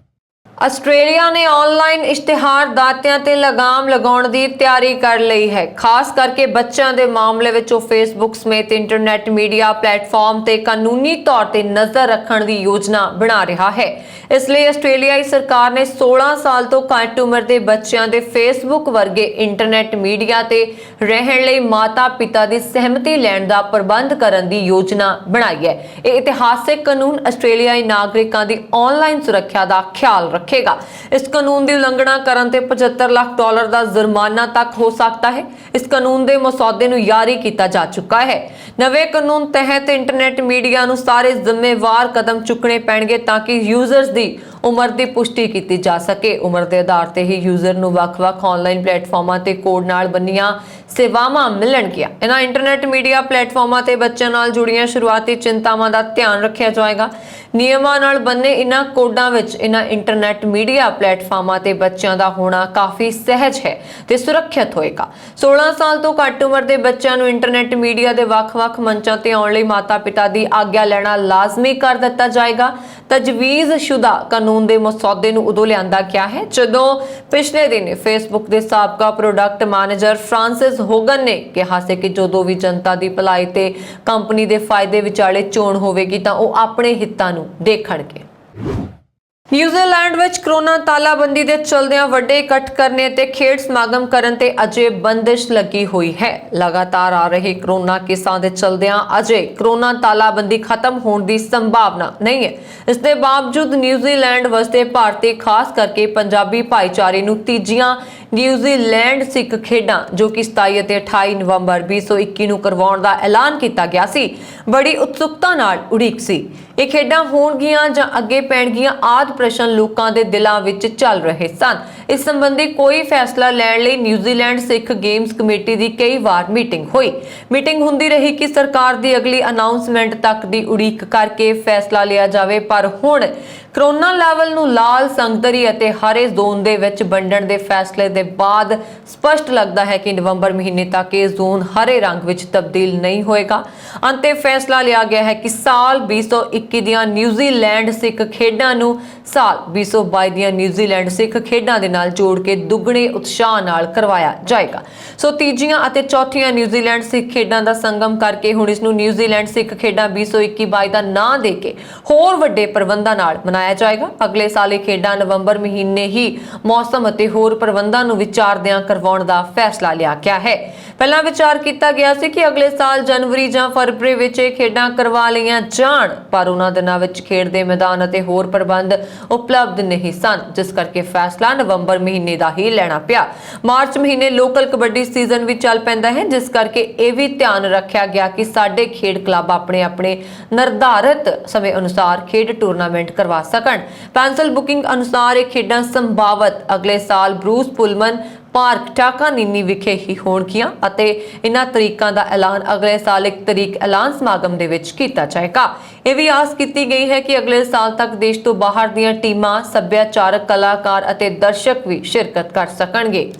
ਆਸਟ੍ਰੇਲੀਆ ਨੇ ਆਨਲਾਈਨ ਇਸ਼ਤਿਹਾਰ ਦਾਤਿਆਂ ਤੇ ਲਗਾਮ ਲਗਾਉਣ ਦੀ ਤਿਆਰੀ ਕਰ ਲਈ ਹੈ। ਖਾਸ ਕਰਕੇ ਬੱਚਿਆਂ ਦੇ ਮਾਮਲੇ ਵਿੱਚ ਉਹ ਫੇਸਬੁੱਕ ਸਮੇਤ ਇੰਟਰਨੈਟ ਮੀਡੀਆ ਪਲੇਟਫਾਰਮ ਤੇ ਕਾਨੂੰਨੀ ਤੌਰ ਤੇ ਨਜ਼ਰ ਰੱਖਣ ਦੀ ਯੋਜਨਾ ਬਣਾ ਰਿਹਾ ਹੈ। ਇਸ ਲਈ ਆਸਟ੍ਰੇਲੀਆਈ ਸਰਕਾਰ ਨੇ 16 ਸਾਲ ਤੋਂ ਘੱਟ ਉਮਰ ਦੇ ਬੱਚਿਆਂ ਦੇ ਫੇਸਬੁੱਕ ਵਰਗੇ ਇੰਟਰਨੈਟ ਮੀਡੀਆ ਤੇ ਰਹਿਣ ਲਈ ਮਾਤਾ-ਪਿਤਾ ਦੀ ਸਹਿਮਤੀ ਲੈਣ ਦਾ ਪ੍ਰਬੰਧ ਕਰਨ ਦੀ ਯੋਜਨਾ ਬਣਾਈ ਹੈ। ਇਹ ਇਤਿਹਾਸਕ ਕਾਨੂੰਨ ਆਸਟ੍ਰੇਲੀਆਈ ਨਾਗਰਿਕਾਂ ਦੀ ਆਨਲਾਈਨ ਸੁਰੱਖਿਆ ਦਾ ਖਿਆਲ ਰੱਖੇਗਾ। ਇਸ ਕਾਨੂੰਨ ਦੀ ਉਲੰਘਣਾ ਕਰਨ ਤੇ $75 ਲੱਖ ਦਾ ਜੁਰਮਾਨਾ ਤੱਕ ਹੋ ਸਕਦਾ ਹੈ। ਇਸ ਕਾਨੂੰਨ ਦੇ ਮਸੌਦੇ ਨੂੰ ਜਾਰੀ ਕੀਤਾ ਜਾ ਚੁੱਕਾ ਹੈ। ਨਵੇਂ ਕਾਨੂੰਨ ਤਹਿਤ ਇੰਟਰਨੈਟ ਮੀਡੀਆ ਨੂੰ ਸਾਰੇ ਜ਼ਿੰਮੇਵਾਰ ਕਦਮ ਚੁੱਕਣੇ ਪੈਣਗੇ ਤਾਂ ਕਿ ਯੂਜ਼ਰਸ ਦੀ ਉਮਰ ਦੀ ਪੁਸ਼ਟੀ ਕੀਤੀ ਜਾ ਸਕੇ। ਉਮਰ ਦੇ ਆਧਾਰ ਤੇ ਹੀ ਯੂਜ਼ਰ ਨੂੰ ਵੱਖ-ਵੱਖ ਆਨਲਾਈਨ ਪਲੇਟਫਾਰਮਾਂ ਤੇ ਕੋਡ ਨਾਲ ਬੰਨੀਆਂ ਸੇਵਾਵਾਂ ਮਿਲਣਗੀਆਂ। ਇਹਨਾਂ ਇੰਟਰਨੈਟ ਮੀਡੀਆ ਪਲੇਟਫਾਰਮਾਂ ਤੇ ਬੱਚਿਆਂ ਨਾਲ ਜੁੜੀਆਂ ਸ਼ੁਰੂਆਤੀ ਚਿੰਤਾਵਾਂ ਦਾ ਧਿਆਨ ਰੱਖਿਆ ਜਾਏਗਾ। ਨਿਯਮਾਂ ਨਾਲ ਬੰਨੇ ਇਹਨਾਂ ਕੋਡਾਂ ਵਿੱਚ ਇਹਨਾਂ ਇੰਟਰਨੈਟ ਮੀਡੀਆ ਪਲੇਟਫਾਰਮਾਂ ਤੇ ਬੱਚਿਆਂ ਦਾ ਹੋਣਾ ਕਾਫੀ ਸਹਿਜ ਹੈ ਤੇ ਸੁਰੱਖਿਅਤ ਹੋਏਗਾ। 16 ਸਾਲ ਤੋਂ ਘੱਟ ਉਮਰ ਦੇ ਬੱਚਿਆਂ ਨੂੰ ਇੰਟਰਨੈਟ ਮੀਡੀਆ ਦੇ ਵੱਖ-ਵੱਖ ਮੰਚਾਂ ਤੇ ਆਉਣ ਲਈ ਮਾਤਾ-ਪਿਤਾ ਦੀ ਆਗਿਆ ਲੈਣਾ ਲਾਜ਼ਮੀ ਕਰ ਦਿੱਤਾ ਜਾਏਗਾ। ਤਜਵੀਜ਼ਸ਼ੁਦਾ ਕਾਨੂੰਨ ਦੇ ਮਸੌਦੇ ਨੂੰ ਉਦੋਂ ਲਿਆਂਦਾ ਗਿਆ ਹੈ ਜਦੋਂ ਪਿਛਲੇ ਦਿਨ ਫੇਸਬੁੱਕ ਦੇ ਸਾਬਕਾ ਪ੍ਰੋਡਕਟ ਮੈਨੇਜਰ ਫ੍ਰਾਂਸਿਸ ਹੋਗਨ ਨੇ ਕਿਹਾ ਸੀ ਕਿ ਜਦੋਂ ਵੀ ਜਨਤਾ ਦੀ ਭਲਾਈ ਤੇ ਕੰਪਨੀ ਦੇ ਫਾਇਦੇ ਵਿਚਾਲੇ ਚੋਣ ਹੋਵੇਗੀ ਤਾਂ ਉਹ ਆਪਣੇ ਹਿੱਤਾਂ ਨੂੰ ਦੇਖਣਗੇ। ਨਿਊਜ਼ੀਲੈਂਡ ਵਿੱਚ ਕਰੋਨਾ ਤਾਲਾਬੰਦੀ ਦੇ ਚਲਦਿਆਂ ਵੱਡੇ ਇਕੱਠ ਕਰਨੇ ਅਤੇ ਖੇਡ ਸਮਾਗਮ ਕਰਨ ਤੇ ਅਜੇ ਬੰਦਿਸ਼ ਲੱਗੀ ਹੋਈ ਹੈ। ਲਗਾਤਾਰ ਆ ਰਹੇ ਕਰੋਨਾ ਕੇਸਾਂ ਦੇ ਚਲਦਿਆਂ ਅਜੇ ਕਰੋਨਾ ਤਾਲਾਬੰਦੀ ਖਤਮ ਹੋਣ ਦੀ ਸੰਭਾਵਨਾ ਨਹੀਂ ਹੈ। ਇਸ ਦੇ ਬਾਵਜੂਦ ਨਿਊਜ਼ੀਲੈਂਡ ਵਸਦੇ ਭਾਰਤੀ ਖਾਸ ਕਰਕੇ ਪੰਜਾਬੀ ਭਾਈਚਾਰੇ ਨੂੰ ਤੀਜੀਆਂ ਨਿਊਜ਼ੀਲੈਂਡ ਸਿੱਖ ਖੇਡਾਂ ਜੋ ਕਿ 27 ਅਤੇ 28 ਨਵੰਬਰ 2021 ਨੂੰ ਕਰਵਾਉਣ ਦਾ ਐਲਾਨ ਕੀਤਾ ਗਿਆ ਸੀ, ਬੜੀ ਉਤਸੁਕਤਾ ਨਾਲ ਉਡੀਕ ਸੀ। ਇਹ ਖੇਡਾਂ ਹੋਣਗੀਆਂ ਜਾਂ ਅੱਗੇ ਪੈਣਗੀਆਂ ਆਦਿ ਪ੍ਰਸ਼ਨ ਲੋਕਾਂ ਦੇ ਦਿਲਾਂ ਵਿੱਚ ਚੱਲ ਰਹੇ ਸਨ। ਇਸ ਸੰਬੰਧੀ ਕੋਈ ਫੈਸਲਾ ਲੈਣ ਲਈ ਨਿਊਜ਼ੀਲੈਂਡ ਸਿੱਖ ਗੇਮਸ ਕਮੇਟੀ ਦੀ ਕਈ ਵਾਰ ਮੀਟਿੰਗ ਹੋਈ। ਮੀਟਿੰਗ ਹੁੰਦੀ ਰਹੀ ਕਿ ਸਰਕਾਰ ਦੀ ਅਗਲੀ ਅਨਾਉਂਸਮੈਂਟ ਤੱਕ ਦੀ ਉਡੀਕ ਕਰਕੇ ਫੈਸਲਾ ਲਿਆ ਜਾਵੇ, ਪਰ ਹੁਣ ਕਰੋਨਾ ਲੈਵਲ ਨੂੰ ਲਾਲ, ਸੰਗਤਰੀ ਅਤੇ ਹਰੇ ਜ਼ੋਨ ਦੇ ਵਿੱਚ ਵੰਡਣ ਦੇ ਫੈਸਲੇ ਦੇ ਬਾਅਦ ਸਪਸ਼ਟ ਲੱਗਦਾ ਹੈ ਕਿ ਨਵੰਬਰ ਮਹੀਨੇ ਤੱਕ ਇਹ ਜ਼ੋਨ ਹਰੇ ਰੰਗ ਵਿੱਚ ਤਬਦੀਲ ਨਹੀਂ ਹੋਏਗਾ। ਅੰਤੇ ਫੈਸਲਾ ਲਿਆ ਗਿਆ ਹੈ ਕਿ ਸਾਲ 2021 ਦੀਆਂ ਨਿਊਜ਼ੀਲੈਂਡ ਸਿੱਖ ਖੇਡਾਂ ਨੂੰ ਸਾਲ 2022 ਦੀਆਂ ਨਿਊਜ਼ੀਲੈਂਡ ਸਿੱਖ ਖੇਡਾਂ ਦੇ ਨਾਲ ਜੋੜ ਕੇ ਦੁੱਗਣੇ ਉਤਸ਼ਾਹ ਨਾਲ ਕਰਵਾਇਆ ਜਾਏਗਾ। ਸੋ ਤੀਜੀਆਂ ਅਤੇ ਚੌਥੀਆਂ ਨਿਊਜ਼ੀਲੈਂਡ ਸਿੱਖ ਖੇਡਾਂ ਦਾ ਸੰਗਮ ਕਰਕੇ ਹੁਣ ਇਸ ਨੂੰ ਨਿਊਜ਼ੀਲੈਂਡ ਸਿੱਖ ਖੇਡਾਂ 2021-22 ਦਾ ਨਾਂ ਦੇ ਕੇ ਹੋਰ ਵੱਡੇ ਪ੍ਰਬੰਧਾਂ ਨਾਲ ਮਨਾਇਆ ਜਾਏਗਾ। ਅਗਲੇ ਸਾਲ ਇਹ ਖੇਡਾਂ ਨਵੰਬਰ ਮਹੀਨੇ ਹੀ ਮੌਸਮ ਅਤੇ ਹੋਰ ਪ੍ਰਬੰਧਾਂ ਨੂੰ ਵਿਚਾਰਦਿਆਂ ਕਰਵਾਉਣ ਦਾ ਫੈਸਲਾ ਲਿਆ ਗਿਆ ਹੈ। ਪਹਿਲਾਂ ਵਿਚਾਰ ਕੀਤਾ ਗਿਆ ਸੀ ਕਿ ਅਗਲੇ ਸਾਲ ਜਨਵਰੀ ਜਾਂ ਫਰਵਰੀ ਵਿੱਚ ਇਹ ਖੇਡਾਂ ਕਰਵਾ ਲਈਆਂ ਜਾਣ, ਪਰ ਉਹਨਾਂ ਦਿਨਾਂ ਵਿੱਚ ਖੇਡ ਦੇ ਮੈਦਾਨ ਅਤੇ ਹੋਰ ਪ੍ਰਬੰਧ ਉਪਲਬਧ ਨਹੀਂ ਸਨ, ਜਿਸ ਕਰਕੇ ਫੈਸਲਾ ਨਵੰਬਰ ਮਹੀਨੇ ਦਾ ਹੀ ਲੈਣਾ ਪਿਆ। ਮਾਰਚ ਮਹੀਨੇ ਲੋਕਲ ਕਬੱਡੀ ਸੀਜ਼ਨ ਵੀ ਚੱਲ ਪੈਂਦਾ ਹੈ, ਜਿਸ ਕਰਕੇ ਇਹ ਵੀ ਧਿਆਨ ਰੱਖਿਆ ਗਿਆ ਕਿ ਸਾਡੇ ਖੇਡ ਕਲੱਬ ਆਪਣੇ ਨਿਰਧਾਰਿਤ ਸਮੇਂ ਅਨੁਸਾਰ ਖੇਡ ਟੂਰਨਾਮੈਂਟ ਕਰਵਾ ਸਕਣ। ਪੈਨਸਲ ਬੁਕਿੰਗ ਅਨੁਸਾਰ ਇਹ ਖੇਡਾਂ ਸੰਭਾਵਤ ਅਗਲੇ ਸਾਲ ਬਰੂਸ ਪੁਲਮਨ ਪਾਰਕ ਟਾਕਾਨੀਨੀ ਵਿਖੇ ਹੀ ਹੋਣਗੀਆਂ ਅਤੇ ਇਹਨਾਂ ਤਰੀਕਾਂ ਦਾ ਐਲਾਨ ਅਗਲੇ ਸਾਲ 1 ਤਰੀਕ ਐਲਾਨ ਸਮਾਗਮ ਦੇ ਵਿੱਚ ਕੀਤਾ ਜਾਏਗਾ। ਇਹ ਵੀ ਆਸ ਕੀਤੀ ਗਈ ਹੈ ਕਿ ਅਗਲੇ ਸਾਲ ਤੱਕ ਦੇਸ਼ ਤੋਂ ਬਾਹਰ ਦੀਆਂ ਟੀਮਾਂ, ਸੱਭਿਆਚਾਰਕ ਕਲਾਕਾਰ ਅਤੇ ਦਰਸ਼ਕ ਵੀ ਸ਼ਿਰਕਤ ਕਰ ਸਕਣਗੇ।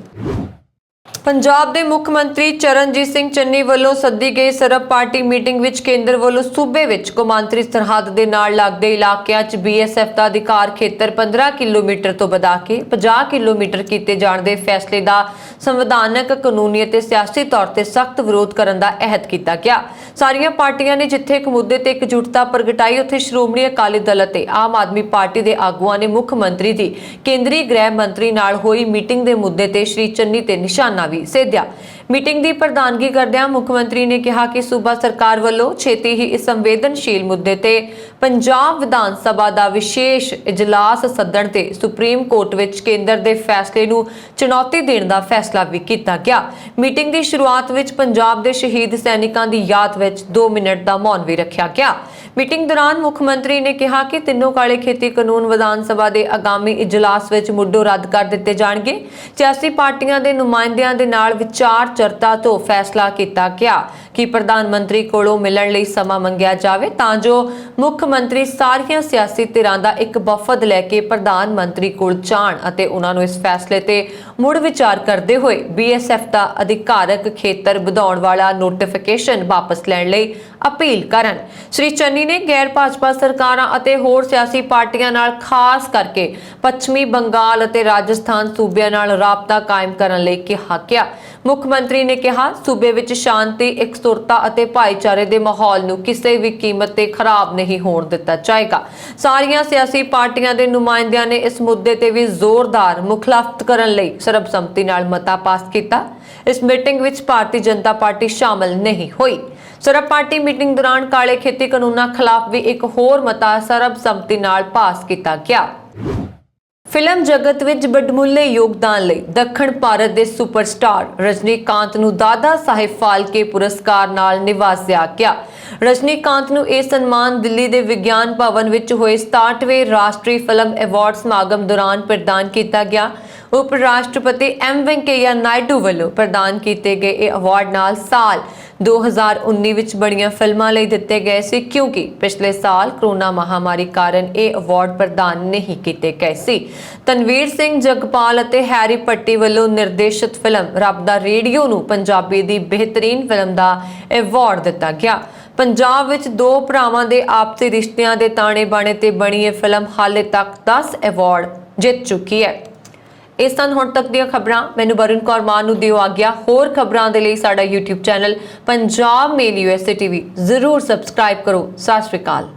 ਪੰਜਾਬ ਦੇ ਮੁੱਖ ਮੰਤਰੀ ਚਰਨਜੀਤ ਸਿੰਘ ਚੰਨੀ ਵੱਲੋਂ ਸੱਦੀ ਗਈ ਸਰਬ ਪਾਰਟੀ ਮੀਟਿੰਗ ਵਿੱਚ ਕੇਂਦਰ ਵੱਲੋਂ ਸੂਬੇ ਵਿੱਚ ਕੌਮਾਂਤਰੀ ਸਰਹੱਦ ਦੇ ਨਾਲ ਲੱਗਦੇ ਇਲਾਕਿਆਂ 'ਚ BSF ਦਾ ਅਧਿਕਾਰ ਖੇਤਰ 15 ਕਿਲੋਮੀਟਰ ਤੋਂ ਵਧਾ ਕੇ 50 ਕਿਲੋਮੀਟਰ ਕੀਤੇ ਜਾਣ ਦੇ ਫੈਸਲੇ ਦਾ ਸੰਵਿਧਾਨਕ, ਕਾਨੂੰਨੀ ਅਤੇ ਸਿਆਸੀ ਤੌਰ ਤੇ ਸਖਤ ਵਿਰੋਧ ਕਰਨ ਦਾ ਅਹਿਦ ਕੀਤਾ ਗਿਆ। ਸਾਰੀਆਂ ਪਾਰਟੀਆਂ ਨੇ ਜਿੱਥੇ ਇੱਕ ਮੁੱਦੇ ਤੇ ਇਕਜੁੱਟਤਾ ਪ੍ਰਗਟਾਈ, ਉੱਥੇ ਸ਼੍ਰੋਮਣੀ ਅਕਾਲੀ ਦਲ ਅਤੇ ਆਮ ਆਦਮੀ ਪਾਰਟੀ ਦੇ ਆਗੂਆਂ ਨੇ ਮੁੱਖ ਮੰਤਰੀ ਦੀ ਕੇਂਦਰੀ ਗ੍ਰਹਿ ਮੰਤਰੀ ਨਾਲ ਹੋਈ ਮੀਟਿੰਗ ਦੇ ਮੁੱਦੇ ਤੇ ਸ਼੍ਰੀ ਚੰਨੀ ਤੇ ਨਿਸ਼ਾਨਾ ਵੀ ਸੇਧਿਆ। ਮੀਟਿੰਗ ਦੀ ਪ੍ਰਧਾਨਗੀ ਕਰਦਿਆਂ ਮੁੱਖ ਮੰਤਰੀ ਨੇ ਕਿਹਾ ਕਿ ਸੂਬਾ ਸਰਕਾਰ ਵੱਲੋਂ ਛੇਤੀ ਹੀ ਇਸ ਸੰਵੇਦਨਸ਼ੀਲ ਮੁੱਦੇ ਤੇ ਪੰਜਾਬ ਵਿਧਾਨ ਸਭਾ ਦਾ ਵਿਸ਼ੇਸ਼ ਇਜਲਾਸ ਸੱਦਣ ਤੇ ਸੁਪਰੀਮ ਕੋਰਟ ਵਿੱਚ ਕੇਂਦਰ ਦੇ ਫੈਸਲੇ ਨੂੰ ਚੁਣੌਤੀ ਦੇਣ ਦਾ ਫੈਸਲਾ ਵੀ ਕੀਤਾ ਗਿਆ। ਮੀਟਿੰਗ ਦੀ ਸ਼ੁਰੂਆਤ ਵਿੱਚ ਪੰਜਾਬ ਦੇ ਸ਼ਹੀਦ ਸੈਨਿਕਾਂ ਦੀ ਯਾਦ ਵਿੱਚ 2 ਮਿੰਟ ਦਾ ਮੌਨ ਵੀ ਰੱਖਿਆ ਗਿਆ। ਮੀਟਿੰਗ ਦੌਰਾਨ ਮੁੱਖ ਮੰਤਰੀ ਨੇ ਕਿਹਾ ਕਿ ਤਿੰਨੋਂ ਕਾਲੇ ਖੇਤੀ ਕਾਨੂੰਨ ਵਿਧਾਨ ਸਭਾ ਦੇ ਆਗਾਮੀ ਇਜਲਾਸ ਵਿੱਚ ਮੁੱਢੋਂ ਰੱਦ ਕਰ ਦਿੱਤੇ ਜਾਣਗੇ। ਸਿਆਸੀ ਪਾਰਟੀਆਂ ਦੇ ਨੁਮਾਇੰਦਿਆਂ ਦੇ ਨਾਲ ਵਿਚਾਰ ਚਰਚਾ ਤੋਂ ਫੈਸਲਾ ਕੀਤਾ ਗਿਆ ਕਿ ਪ੍ਰਧਾਨ ਮੰਤਰੀ ਕੋਲੋਂ ਮਿਲਣ ਲਈ ਸਮਾਂ ਮੰਗਿਆ ਜਾਵੇ ਤਾਂ ਜੋ ਮੁੱਖ ਮੰਤਰੀ ਸਾਰੀਆਂ ਸਿਆਸੀ ਧਿਰਾਂ ਦਾ ਇੱਕ ਵਫਦ ਲੈ ਕੇ ਪ੍ਰਧਾਨ ਮੰਤਰੀ ਕੋਲ ਜਾਣ ਅਤੇ ਉਹਨਾਂ ਨੂੰ ਇਸ ਫੈਸਲੇ ਤੇ ਮੁੜ ਵਿਚਾਰ ਕਰਦੇ ਹੋਏ BSF ਦਾ ਅਧਿਕਾਰਕ ਖੇਤਰ ਵਧਾਉਣ ਵਾਲਾ ਨੋਟੀਫਿਕੇਸ਼ਨ ਵਾਪਸ ਲੈਣ ਲਈ ਅਪੀਲ ਕਰਨ। ਸ਼੍ਰੀ ਚੰਨੀ ਨੇ ਗੈਰ ਭਾਜਪਾ ਸਰਕਾਰਾਂ ਅਤੇ ਹੋਰ ਸਿਆਸੀ ਪਾਰਟੀਆਂ ਨਾਲ ਖਾਸ ਕਰਕੇ ਪੱਛਮੀ ਬੰਗਾਲ ਅਤੇ ਰਾਜਸਥਾਨ ਸੂਬਿਆਂ ਨਾਲ ਰਾਬਤਾ ਕਾਇਮ ਕਰਨ ਲਈ ਕਿਹਾ। ਮੁੱਖ ਮੰਤਰੀ ਨੇ ਕਿਹਾ, ਸੂਬੇ ਵਿੱਚ ਸ਼ਾਂਤੀ, ਇਕਸੁਰਤਾ ਅਤੇ ਭਾਈਚਾਰੇ ਦੇ ਮਾਹੌਲ ਨੂੰ ਕਿਸੇ ਵੀ ਕੀਮਤ ਤੇ ਖਰਾਬ ਨਹੀਂ ਹੋਣ ਦਿੱਤਾ ਜਾਏਗਾ। ਸਾਰੀਆਂ ਸਿਆਸੀ ਪਾਰਟੀਆਂ ਦੇ ਨੁਮਾਇੰਦਿਆਂ ਨੇ ਇਸ ਮੁੱਦੇ ਤੇ ਵੀ ਜ਼ੋਰਦਾਰ ਮੁਖਾਲਫਤ ਕਰਨ ਲਈ ਸਰਬਸੰਮਤੀ ਨਾਲ ਮਤਾ ਪਾਸ ਕੀਤਾ। ਇਸ ਮੀਟਿੰਗ ਵਿੱਚ ਭਾਰਤੀ ਜਨਤਾ ਪਾਰਟੀ ਸ਼ਾਮਲ ਨਹੀਂ ਹੋਈ। ਸਰਬ ਪਾਰਟੀ ਮੀਟਿੰਗ ਦੌਰਾਨ ਕਾਲੇ ਖੇਤੀ ਕਾਨੂੰਨਾਂ ਖਿਲਾਫ ਵੀ ਇੱਕ ਹੋਰ ਮਤਾ ਸਰਬਸੰਮਤੀ ਨਾਲ ਪਾਸ ਕੀਤਾ ਗਿਆ। ਫਿਲਮ ਜਗਤ ਵਿੱਚ ਵੱਡਮੁੱਲੇ ਯੋਗਦਾਨ ਲਈ ਦੱਖਣ ਭਾਰਤ ਦੇ ਸੁਪਰਸਟਾਰ ਰਜਨੀਕਾਂਤ ਨੂੰ ਦਾਦਾ ਸਾਹਿਬ ਫਾਲਕੇ ਪੁਰਸਕਾਰ ਨਾਲ ਨਿਵਾਜਿਆ ਗਿਆ। ਰਜਨੀਕਾਂਤ ਨੂੰ ਇਹ ਸਨਮਾਨ ਦਿੱਲੀ ਦੇ ਵਿਗਿਆਨ ਭਵਨ ਵਿੱਚ ਹੋਏ 67ਵੇਂ ਰਾਸ਼ਟਰੀ ਫਿਲਮ ਅਵਾਰਡ ਸਮਾਗਮ ਦੌਰਾਨ ਪ੍ਰਦਾਨ ਕੀਤਾ ਗਿਆ। ਉਪ ਰਾਸ਼ਟਰਪਤੀ M ਵੈਂਕਈਆ ਨਾਇਡੂ ਵੱਲੋਂ ਪ੍ਰਦਾਨ ਕੀਤੇ ਗਏ ਇਹ ਅਵਾਰਡ ਨਾਲ ਸਾਲ 2019 ਵਿੱਚ ਬਣੀਆਂ ਫਿਲਮਾਂ ਲਈ ਦਿੱਤੇ ਗਏ ਸੀ, ਕਿਉਂਕਿ ਪਿਛਲੇ ਸਾਲ ਕਰੋਨਾ ਮਹਾਮਾਰੀ ਕਾਰਨ ਇਹ ਅਵਾਰਡ ਪ੍ਰਦਾਨ ਨਹੀਂ ਕੀਤੇ ਗਏ ਸੀ। ਤਨਵੀਰ ਸਿੰਘ ਜਗਪਾਲ ਅਤੇ ਹੈਰੀ ਪੱਟੀ ਵੱਲੋਂ ਨਿਰਦੇਸ਼ਿਤ ਫਿਲਮ ਰੱਬ ਦਾ ਰੇਡੀਓ ਨੂੰ ਪੰਜਾਬੀ ਦੀ ਬਿਹਤਰੀਨ ਫਿਲਮ ਦਾ ਅਵਾਰਡ ਦਿੱਤਾ ਗਿਆ। ਪੰਜਾਬ ਵਿੱਚ 2 ਭਰਾਵਾਂ ਦੇ ਆਪਸੀ ਰਿਸ਼ਤਿਆਂ ਦੇ ਤਾਣੇ ਬਾਣੇ ਤੇ ਬਣੀ ਇਹ ਫਿਲਮ ਹਾਲੇ ਤੱਕ 10 ਅਵਾਰਡ ਜਿੱਤ ਚੁੱਕੀ ਹੈ। ਇਸ ਸਨ ਹੁਣ ਤੱਕ ਦੀਆਂ ਖਬਰਾਂ। ਮੈਨੂੰ ਵਰੁਣ ਕੌਰ ਮਾਨ ਨੂੰ ਦਿਓ ਆਗਿਆ। ਹੋਰ ਖਬਰਾਂ ਦੇ ਲਈ ਸਾਡਾ YouTube ਚੈਨਲ ਪੰਜਾਬ ਮੇਲ USA TV ਜ਼ਰੂਰ ਸਬਸਕ੍ਰਾਈਬ ਕਰੋ। ਸਤਿ ਸ਼੍ਰੀ ਅਕਾਲ।